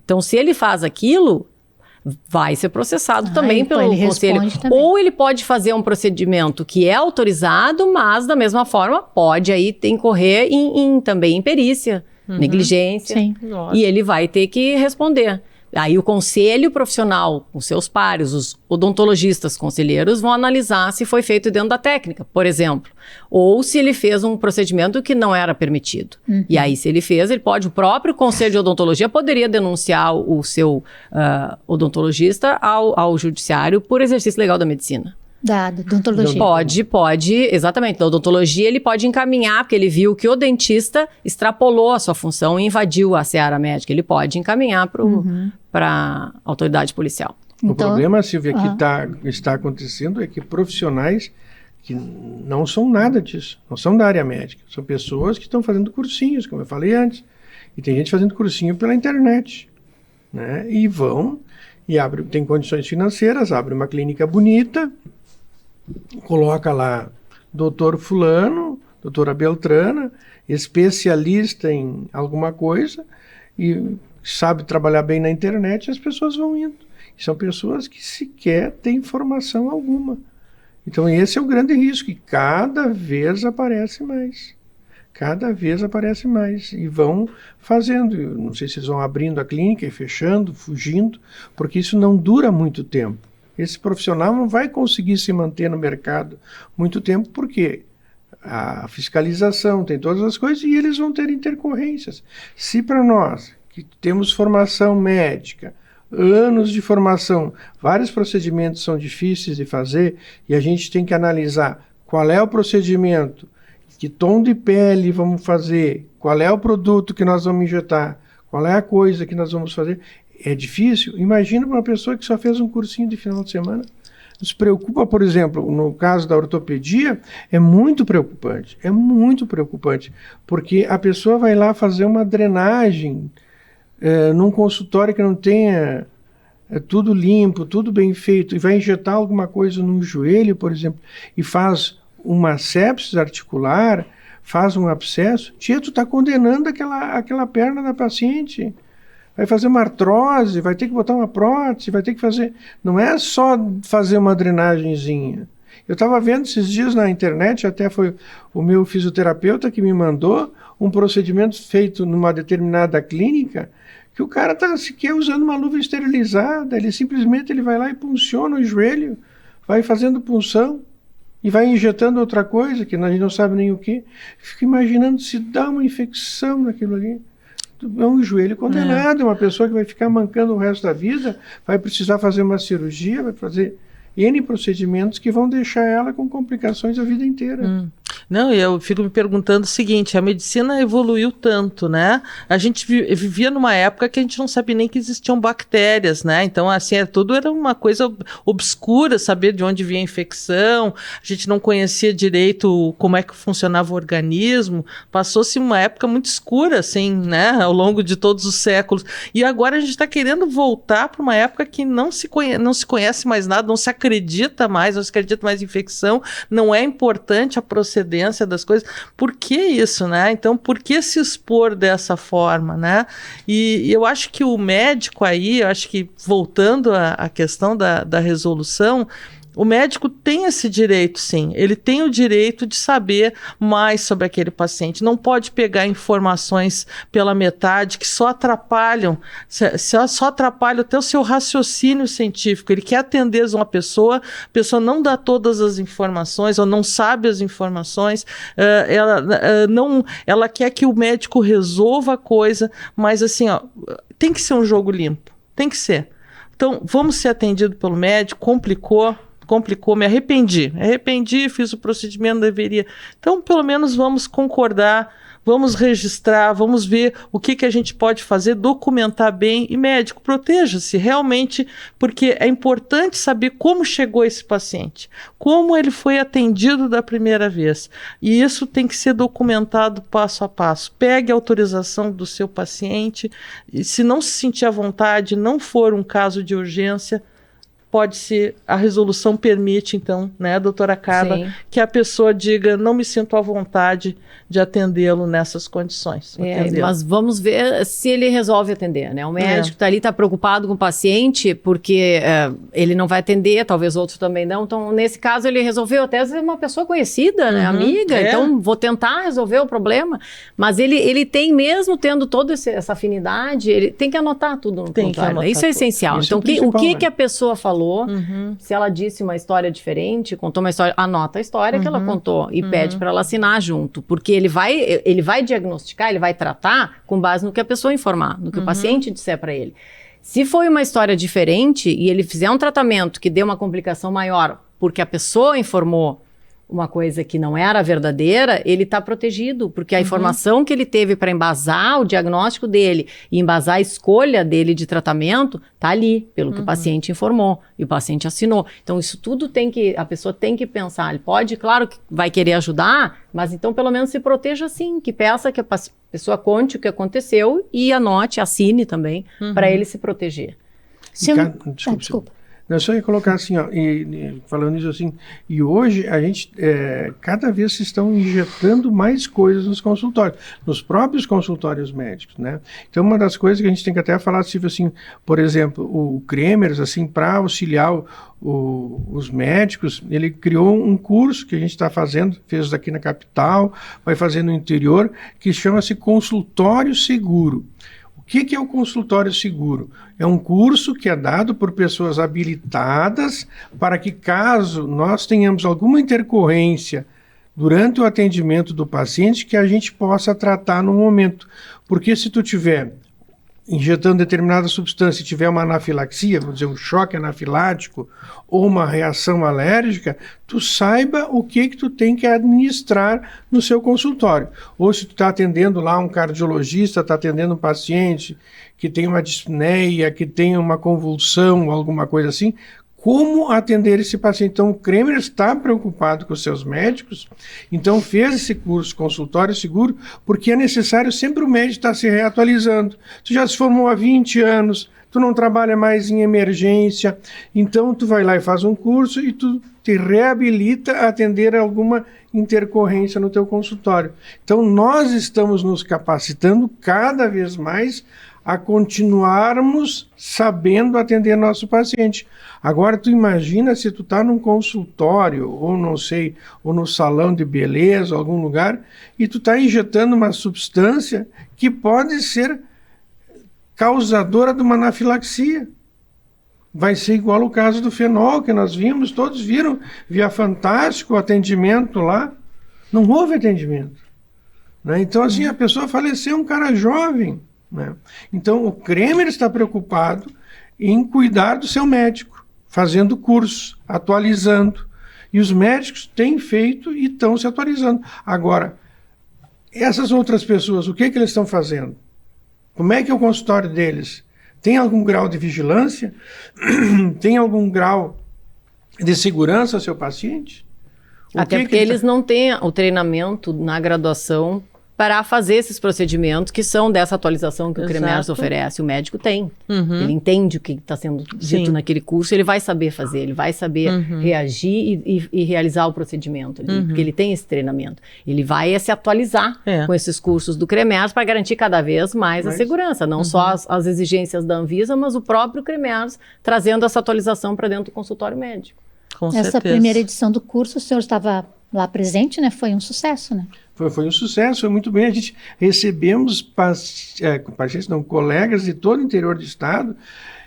Então, se ele faz aquilo, vai ser processado também pelo conselho. Ou ele pode fazer um procedimento que é autorizado, mas da mesma forma pode aí incorrer também em perícia, negligência. Sim. E ele vai ter que responder. Aí o conselho profissional, com seus pares, os odontologistas conselheiros, vão analisar se foi feito dentro da técnica, por exemplo. Ou se ele fez um procedimento que não era permitido. E aí, se ele fez, o próprio conselho de odontologia poderia denunciar o seu odontologista ao judiciário por exercício legal da medicina. Da odontologia. Pode, exatamente. Da odontologia ele pode encaminhar, porque ele viu que o dentista extrapolou a sua função e invadiu a seara médica. Ele pode encaminhar para a autoridade policial. O problema, Silvia, que está acontecendo é que profissionais que não são nada disso, não são da área médica, são pessoas que estão fazendo cursinhos, como eu falei antes, e tem gente fazendo cursinho pela internet, né? E tem condições financeiras, abre uma clínica bonita, coloca lá doutor fulano, doutora Beltrana, especialista em alguma coisa e sabe trabalhar bem na internet, e as pessoas vão indo. São pessoas que sequer têm formação alguma. Então esse é o grande risco, e cada vez aparece mais. Cada vez aparece mais. E vão fazendo. Eu não sei se eles vão abrindo a clínica e fechando, fugindo, porque isso não dura muito tempo. Esse profissional não vai conseguir se manter no mercado muito tempo, porque a fiscalização tem todas as coisas e eles vão ter intercorrências. Se para nós, que temos formação médica, anos de formação, vários procedimentos são difíceis de fazer e a gente tem que analisar qual é o procedimento, que tom de pele vamos fazer, qual é o produto que nós vamos injetar, qual é a coisa que nós vamos fazer. É difícil. Imagina para uma pessoa que só fez um cursinho de final de semana. Se preocupa, por exemplo, no caso da ortopedia, é muito preocupante, porque a pessoa vai lá fazer uma drenagem num consultório que não tenha tudo limpo, tudo bem feito, e vai injetar alguma coisa no joelho, por exemplo, e faz uma sepsis articular, faz um abscesso, tu está condenando aquela perna da paciente. Vai fazer uma artrose, vai ter que botar uma prótese, vai ter que fazer... Não é só fazer uma drenagenzinha. Eu estava vendo esses dias na internet, até foi o meu fisioterapeuta que me mandou um procedimento feito numa determinada clínica, que o cara está sequer usando uma luva esterilizada, ele vai lá e punciona o joelho, vai fazendo punção e vai injetando outra coisa, que a gente não sabe nem o que. Fico imaginando se dá uma infecção naquilo ali. É um joelho condenado, é uma pessoa que vai ficar mancando o resto da vida, vai precisar fazer uma cirurgia, vai fazer N procedimentos que vão deixar ela com complicações a vida inteira. Não, eu fico me perguntando o seguinte, a medicina evoluiu tanto, né? A gente vivia numa época que a gente não sabia nem que existiam bactérias, né? Então, assim, tudo era uma coisa obscura, saber de onde vinha a infecção, a gente não conhecia direito como é que funcionava o organismo, passou-se uma época muito escura, assim, né? Ao longo de todos os séculos. E agora a gente está querendo voltar para uma época que não se conhece mais nada, não se acredita mais em infecção, não é importante a procedência das coisas. Por que isso, né? Então, por que se expor dessa forma, né? E eu acho que o médico aí, eu acho que voltando à questão da resolução, o médico tem esse direito, sim. Ele tem o direito de saber mais sobre aquele paciente. Não pode pegar informações pela metade que só atrapalham, só atrapalham até o seu raciocínio científico. Ele quer atender uma pessoa, a pessoa não dá todas as informações ou não sabe as informações, ela quer que o médico resolva a coisa, mas assim, tem que ser um jogo limpo, tem que ser. Então, vamos ser atendidos pelo médico, complicou, me arrependi, fiz o procedimento, deveria. Então, pelo menos vamos concordar, vamos registrar, vamos ver o que a gente pode fazer, documentar bem. E médico, proteja-se realmente, porque é importante saber como chegou esse paciente, como ele foi atendido da primeira vez. E isso tem que ser documentado passo a passo. Pegue a autorização do seu paciente, e se não se sentir à vontade, não for um caso de urgência, a resolução permite, então, né, doutora Carla, Sim. que a pessoa diga, não me sinto à vontade de atendê-lo nessas condições. Mas vamos ver se ele resolve atender, né? O médico está ali, está preocupado com o paciente, porque ele não vai atender, talvez outros também não. Então, nesse caso, ele resolveu até ser uma pessoa conhecida, né? Amiga, então vou tentar resolver o problema. Mas ele tem, mesmo tendo toda essa afinidade, ele tem que anotar tudo no prontuário. Isso é essencial. Então, o que a pessoa falou, se ela disse uma história diferente, contou uma história, anota a história que ela contou e pede para ela assinar junto, porque ele vai diagnosticar, ele vai tratar com base no que a pessoa informar, no que o paciente disser para ele. Se foi uma história diferente e ele fizer um tratamento que dê uma complicação maior porque a pessoa informou uma coisa que não era verdadeira, ele está protegido, porque a informação que ele teve para embasar o diagnóstico dele e embasar a escolha dele de tratamento está ali, pelo que o paciente informou e o paciente assinou. Então, isso tudo a pessoa tem que pensar. Ele pode, claro que vai querer ajudar, mas então pelo menos se proteja sim, que peça que a pessoa conte o que aconteceu e anote, assine também, para ele se proteger. Desculpa. Eu só ia colocar assim, ó, falando isso assim, e hoje a gente, cada vez se estão injetando mais coisas nos consultórios, nos próprios consultórios médicos, né? Então, uma das coisas que a gente tem que até falar, assim, por exemplo, o Cremers, assim, para auxiliar os médicos, ele criou um curso que a gente está fazendo, fez aqui na capital, vai fazer no interior, que chama-se Consultório Seguro. O que é o consultório seguro? É um curso que é dado por pessoas habilitadas para que, caso nós tenhamos alguma intercorrência durante o atendimento do paciente, que a gente possa tratar no momento. Porque se tu tiver injetando determinada substância e tiver uma anafilaxia, vamos dizer, um choque anafilático ou uma reação alérgica, tu saiba o que tu tem que administrar no seu consultório. Ou se tu está atendendo lá um cardiologista, está atendendo um paciente que tem uma dispneia, que tem uma convulsão, alguma coisa assim, como atender esse paciente. Então, o Cremer está preocupado com os seus médicos, então fez esse curso Consultório Seguro, porque é necessário sempre o médico estar se reatualizando. Tu já se formou há 20 anos, tu não trabalha mais em emergência, então tu vai lá e faz um curso e tu te reabilita a atender alguma intercorrência no teu consultório. Então, nós estamos nos capacitando cada vez mais a continuarmos sabendo atender nosso paciente. Agora, tu imagina se tu está num consultório, ou não sei, ou no salão de beleza, algum lugar, e tu está injetando uma substância que pode ser causadora de uma anafilaxia. Vai ser igual o caso do fenol, que nós vimos, todos viram, via Fantástico, o atendimento lá. Não houve atendimento, né? Então, assim, a pessoa faleceu, um cara jovem, né? Então, o Cremer está preocupado em cuidar do seu médico, fazendo cursos, atualizando. E os médicos têm feito e estão se atualizando. Agora, essas outras pessoas, o que eles estão fazendo? Como é que é o consultório deles? Tem algum grau de vigilância? Tem algum grau de segurança ao seu paciente? Até porque eles não têm o treinamento na graduação para fazer esses procedimentos que são dessa atualização que o Cremers oferece. O médico tem. Ele entende o que está sendo dito naquele curso, ele vai saber fazer, ele vai saber reagir e realizar o procedimento, porque ele tem esse treinamento. Ele vai se atualizar com esses cursos do Cremers para garantir cada vez mais a segurança, não só as exigências da Anvisa, mas o próprio Cremers trazendo essa atualização para dentro do consultório médico. Com certeza. Primeira edição do curso, o senhor estava lá presente, né? Foi um sucesso, né? Foi um sucesso, foi muito bem. A gente recebemos pacientes, não, colegas de todo o interior do estado,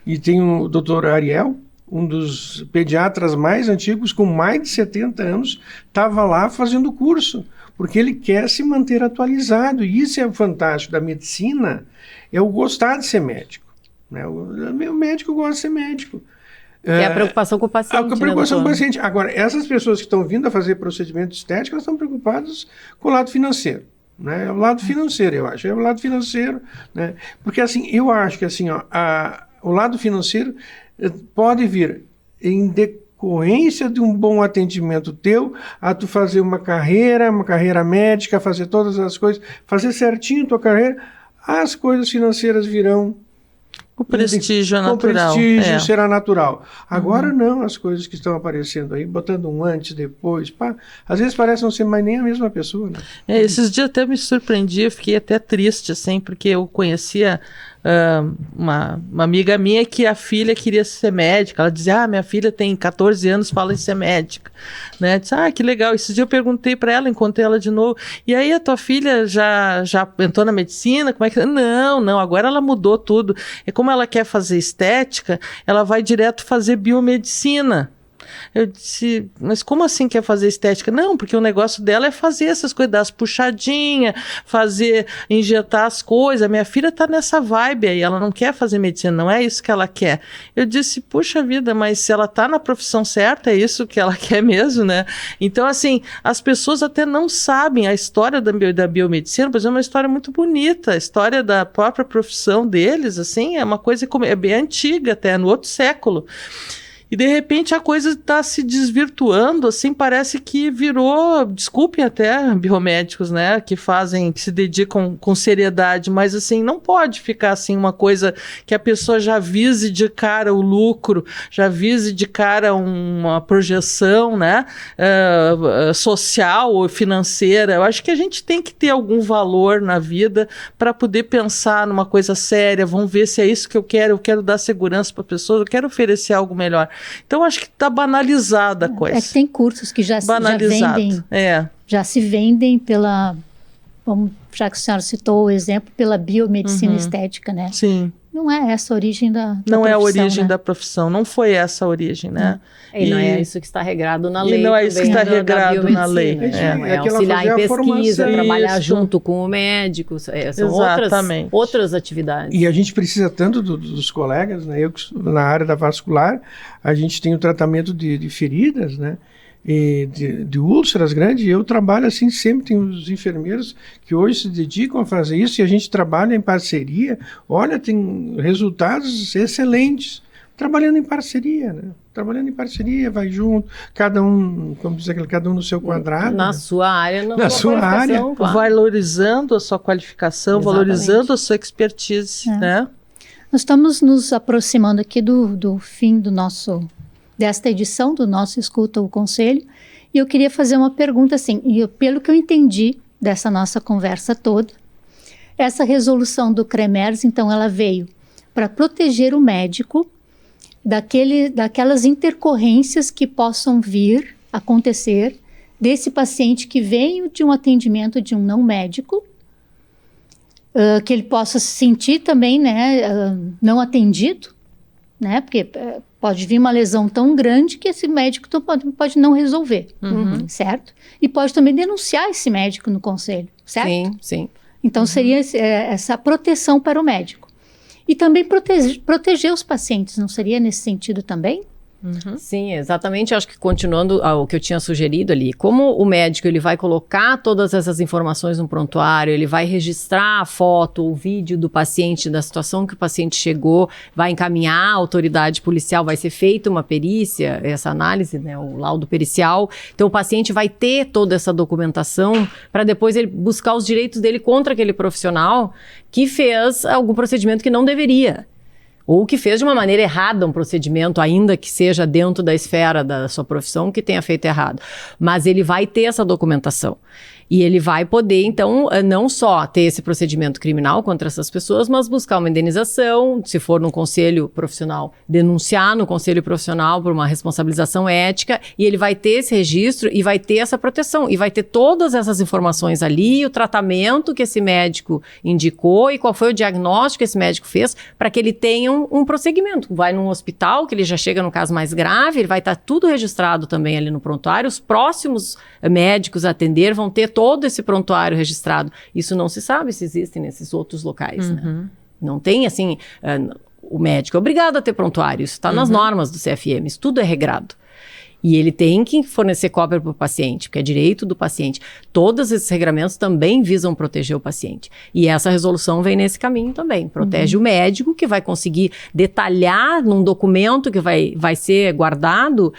e tem o doutor Ariel, um dos pediatras mais antigos, com mais de 70 anos, estava lá fazendo o curso, porque ele quer se manter atualizado, e isso é o fantástico da medicina, é o gostar de ser médico, né? O médico gosta de ser médico. É a preocupação com o paciente. A preocupação com o paciente. Agora, essas pessoas que estão vindo a fazer procedimento estético, elas estão preocupadas com o lado financeiro, né? É o lado financeiro, eu acho. É o lado financeiro, né? Porque, assim, eu acho que, assim, ó, o lado financeiro pode vir em decorrência de um bom atendimento teu, a tu fazer uma carreira médica, fazer todas as coisas, fazer certinho a tua carreira, as coisas financeiras virão O prestígio é natural. O prestígio será natural. Agora não, as coisas que estão aparecendo aí, botando um antes, depois, pá, às vezes parecem não ser mais nem a mesma pessoa, né? Esses dias até me surpreendi, eu fiquei até triste, assim, porque eu conhecia uma amiga minha que a filha queria ser médica. Ela dizia, minha filha tem 14 anos, fala em ser médica, né? Disse, que legal. Esses dias eu perguntei para ela, encontrei ela de novo, e aí a tua filha já entrou na medicina? Como é que... Não, agora ela mudou tudo. E como ela quer fazer estética, ela vai direto fazer biomedicina. Eu disse, mas como assim quer fazer estética? Não, porque o negócio dela é fazer essas coisas, dar as puxadinhas, injetar as coisas. A minha filha tá nessa vibe aí, ela não quer fazer medicina, não é isso que ela quer. Eu disse, puxa vida, mas se ela tá na profissão certa, é isso que ela quer mesmo, né? Então, assim, as pessoas até não sabem a história da biomedicina, por exemplo, é uma história muito bonita, a história da própria profissão deles, assim, é uma coisa é bem antiga até, no outro século. E, de repente, a coisa está se desvirtuando, assim, parece que virou, desculpem até biomédicos, né, que se dedicam com seriedade, mas, assim, não pode ficar, assim, uma coisa que a pessoa já vise de cara o lucro, já vise de cara uma projeção, né, social ou financeira. Eu acho que a gente tem que ter algum valor na vida para poder pensar numa coisa séria, vamos ver se é isso que eu quero dar segurança para pessoas, eu quero oferecer algo melhor. Então, acho que está banalizada a coisa. É que tem cursos que já vendem, já se vendem já que a senhora citou o exemplo, pela biomedicina estética, né? Sim. Não é essa a origem da Não profissão, é a origem, né? da profissão, não foi essa a origem, né? E não é isso que está regrado na lei. E não é isso que está regrado na lei. É auxiliar em pesquisa, trabalhar junto com o médico, são outras atividades. E a gente precisa tanto dos colegas, né? Eu, na área da vascular, a gente tem o tratamento de feridas, né? E de úlceras grandes, e eu trabalho assim sempre, tem os enfermeiros que hoje se dedicam a fazer isso, e a gente trabalha em parceria, olha, tem resultados excelentes, trabalhando em parceria, né? Trabalhando em parceria, vai junto, cada um, como diz aquele, cada um no seu quadrado. Na sua área, na sua área. Claro. Valorizando a sua qualificação, valorizando a sua expertise, né? Nós estamos nos aproximando aqui do fim desta edição do nosso Escuta o Conselho, e eu queria fazer uma pergunta assim, pelo que eu entendi dessa nossa conversa toda, essa resolução do CREMERS, então, ela veio para proteger o médico daquelas intercorrências que possam vir a acontecer desse paciente que veio de um atendimento de um não médico, que ele possa se sentir também, né, não atendido, né, porque pode vir uma lesão tão grande que esse médico pode não resolver, certo? E pode também denunciar esse médico no conselho, certo? Sim. Então seria essa proteção para o médico. E também proteger os pacientes, não seria nesse sentido também? Sim, exatamente. Acho que continuando ao que eu tinha sugerido ali, como o médico ele vai colocar todas essas informações no prontuário, ele vai registrar a foto, o vídeo do paciente, da situação que o paciente chegou, vai encaminhar a autoridade policial, vai ser feita uma perícia, essa análise, né, o laudo pericial. Então o paciente vai ter toda essa documentação para depois ele buscar os direitos dele contra aquele profissional que fez algum procedimento que não deveria. Ou que fez de uma maneira errada um procedimento, ainda que seja dentro da esfera da sua profissão, que tenha feito errado. Mas ele vai ter essa documentação. E ele vai poder, então, não só ter esse procedimento criminal contra essas pessoas, mas buscar uma indenização, se for no conselho profissional, denunciar no conselho profissional por uma responsabilização ética, e ele vai ter esse registro e vai ter essa proteção, e vai ter todas essas informações ali, o tratamento que esse médico indicou e qual foi o diagnóstico que esse médico fez para que ele tenha um prosseguimento. Vai num hospital, que ele já chega no caso mais grave, ele vai estar tudo registrado também ali no prontuário, os próximos médicos a atender vão ter todo esse prontuário registrado. Isso não se sabe se existe nesses outros locais, né? Não tem, assim, o médico é obrigado a ter prontuário, isso está nas normas do CFM, isso tudo é regrado. E ele tem que fornecer cópia para o paciente, porque é direito do paciente. Todos esses regramentos também visam proteger o paciente. E essa resolução vem nesse caminho também. Protege o médico, que vai conseguir detalhar num documento que vai ser guardado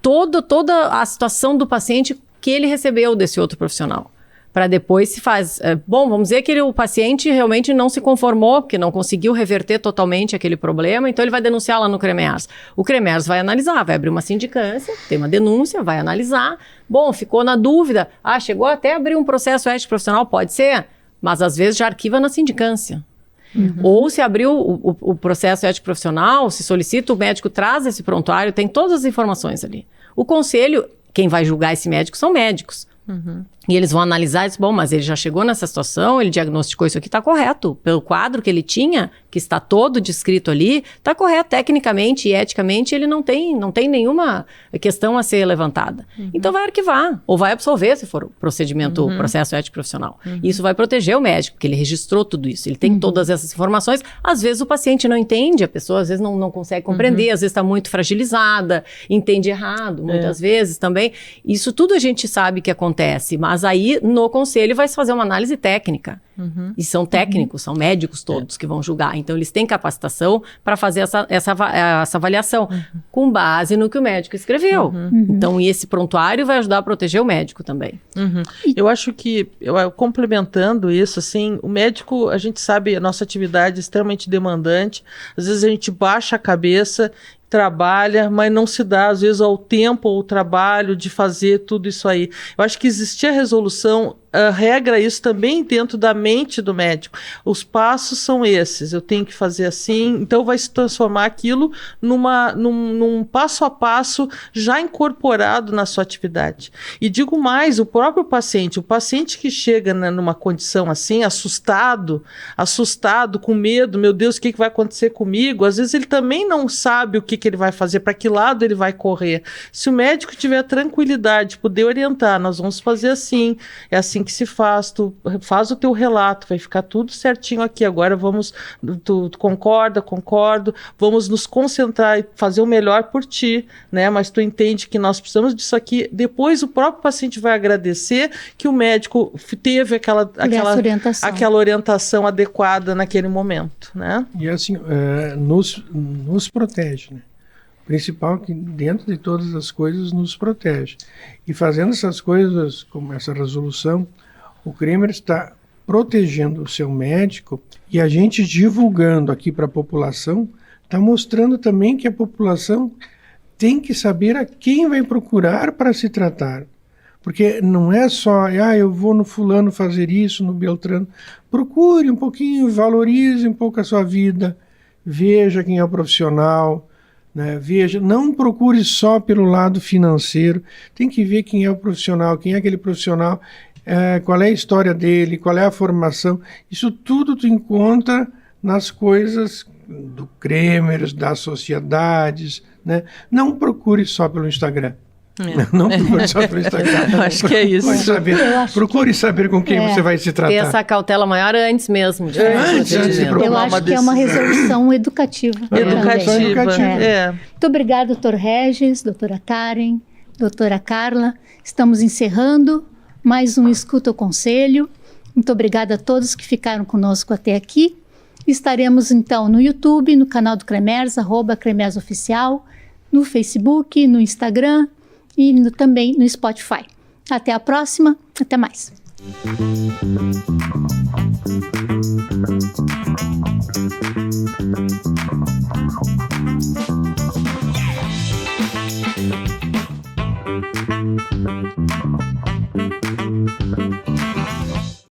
toda a situação do paciente que ele recebeu desse outro profissional. para depois se faz... bom, vamos dizer que o paciente realmente não se conformou, porque não conseguiu reverter totalmente aquele problema, então ele vai denunciar lá no CREMERS. O CREMERS vai analisar, vai abrir uma sindicância, tem uma denúncia, vai analisar. Bom, ficou na dúvida. Chegou até a abrir um processo ético profissional, pode ser, mas às vezes já arquiva na sindicância. Ou se abriu o processo ético profissional, se solicita, o médico traz esse prontuário, tem todas as informações ali. O conselho, quem vai julgar esse médico são médicos. E eles vão analisar e dizer, bom, mas ele já chegou nessa situação, ele diagnosticou isso aqui, está correto. Pelo quadro que ele tinha, que está todo descrito ali, está correto. Tecnicamente e eticamente, ele não tem nenhuma questão a ser levantada. Então vai arquivar, ou vai absolver, se for procedimento, processo ético profissional. Isso vai proteger o médico, porque ele registrou tudo isso. Ele tem todas essas informações. Às vezes o paciente não entende, a pessoa às vezes não consegue compreender, às vezes está muito fragilizada, entende errado, muitas vezes também. Isso tudo a gente sabe que acontece, mas aí no conselho vai se fazer uma análise técnica. E são técnicos, são médicos todos que vão julgar. Então eles têm capacitação para fazer essa avaliação com base no que o médico escreveu. Então esse prontuário vai ajudar a proteger o médico também. Eu acho que, complementando isso, assim, o médico, a gente sabe, a nossa atividade é extremamente demandante. Às vezes a gente baixa a cabeça, trabalha, mas não se dá, às vezes, ao tempo ou ao trabalho de fazer tudo isso aí. Eu acho que existia a resolução, regra isso também dentro da mente do médico. Os passos são esses, eu tenho que fazer assim, então vai se transformar aquilo num passo a passo já incorporado na sua atividade. E digo mais, o próprio paciente, que chega numa condição assim, assustado, com medo, meu Deus, o que vai acontecer comigo? Às vezes ele também não sabe o que ele vai fazer, para que lado ele vai correr. Se o médico tiver tranquilidade, poder orientar, nós vamos fazer assim, é assim que se faz, tu faz o teu relato, vai ficar tudo certinho aqui, agora tu concorda, concordo, vamos nos concentrar e fazer o melhor por ti, né, mas tu entende que nós precisamos disso aqui, depois o próprio paciente vai agradecer que o médico teve aquela orientação adequada naquele momento, né. E assim, nos protege, né. O principal que dentro de todas as coisas nos protege. E fazendo essas coisas, como essa resolução, o CREMER está protegendo o seu médico e a gente divulgando aqui para a população, está mostrando também que a população tem que saber a quem vai procurar para se tratar. Porque não é só, eu vou no fulano fazer isso, no Beltrano. Procure um pouquinho, valorize um pouco a sua vida, veja quem é o profissional, né? Veja, não procure só pelo lado financeiro, tem que ver quem é o profissional, quem é aquele profissional, qual é a história dele, qual é a formação. Isso tudo tu encontra nas coisas do CREMERS, das sociedades, né? Não procure só pelo Instagram. Não procure só pelo Instagram. Eu acho que é isso. Procure saber com quem você vai se tratar. Ter essa cautela maior antes mesmo. Antes de eu acho que é uma resolução educativa. Educativa. Muito obrigada, doutor Regis, doutora Karen, doutora Carla. Estamos encerrando mais um Escuta o Conselho. Muito obrigada a todos que ficaram conosco até aqui. Estaremos então no YouTube, no canal do CREMERS, @CREMERSOficial, no Facebook, no Instagram e também no Spotify. Até a próxima, até mais.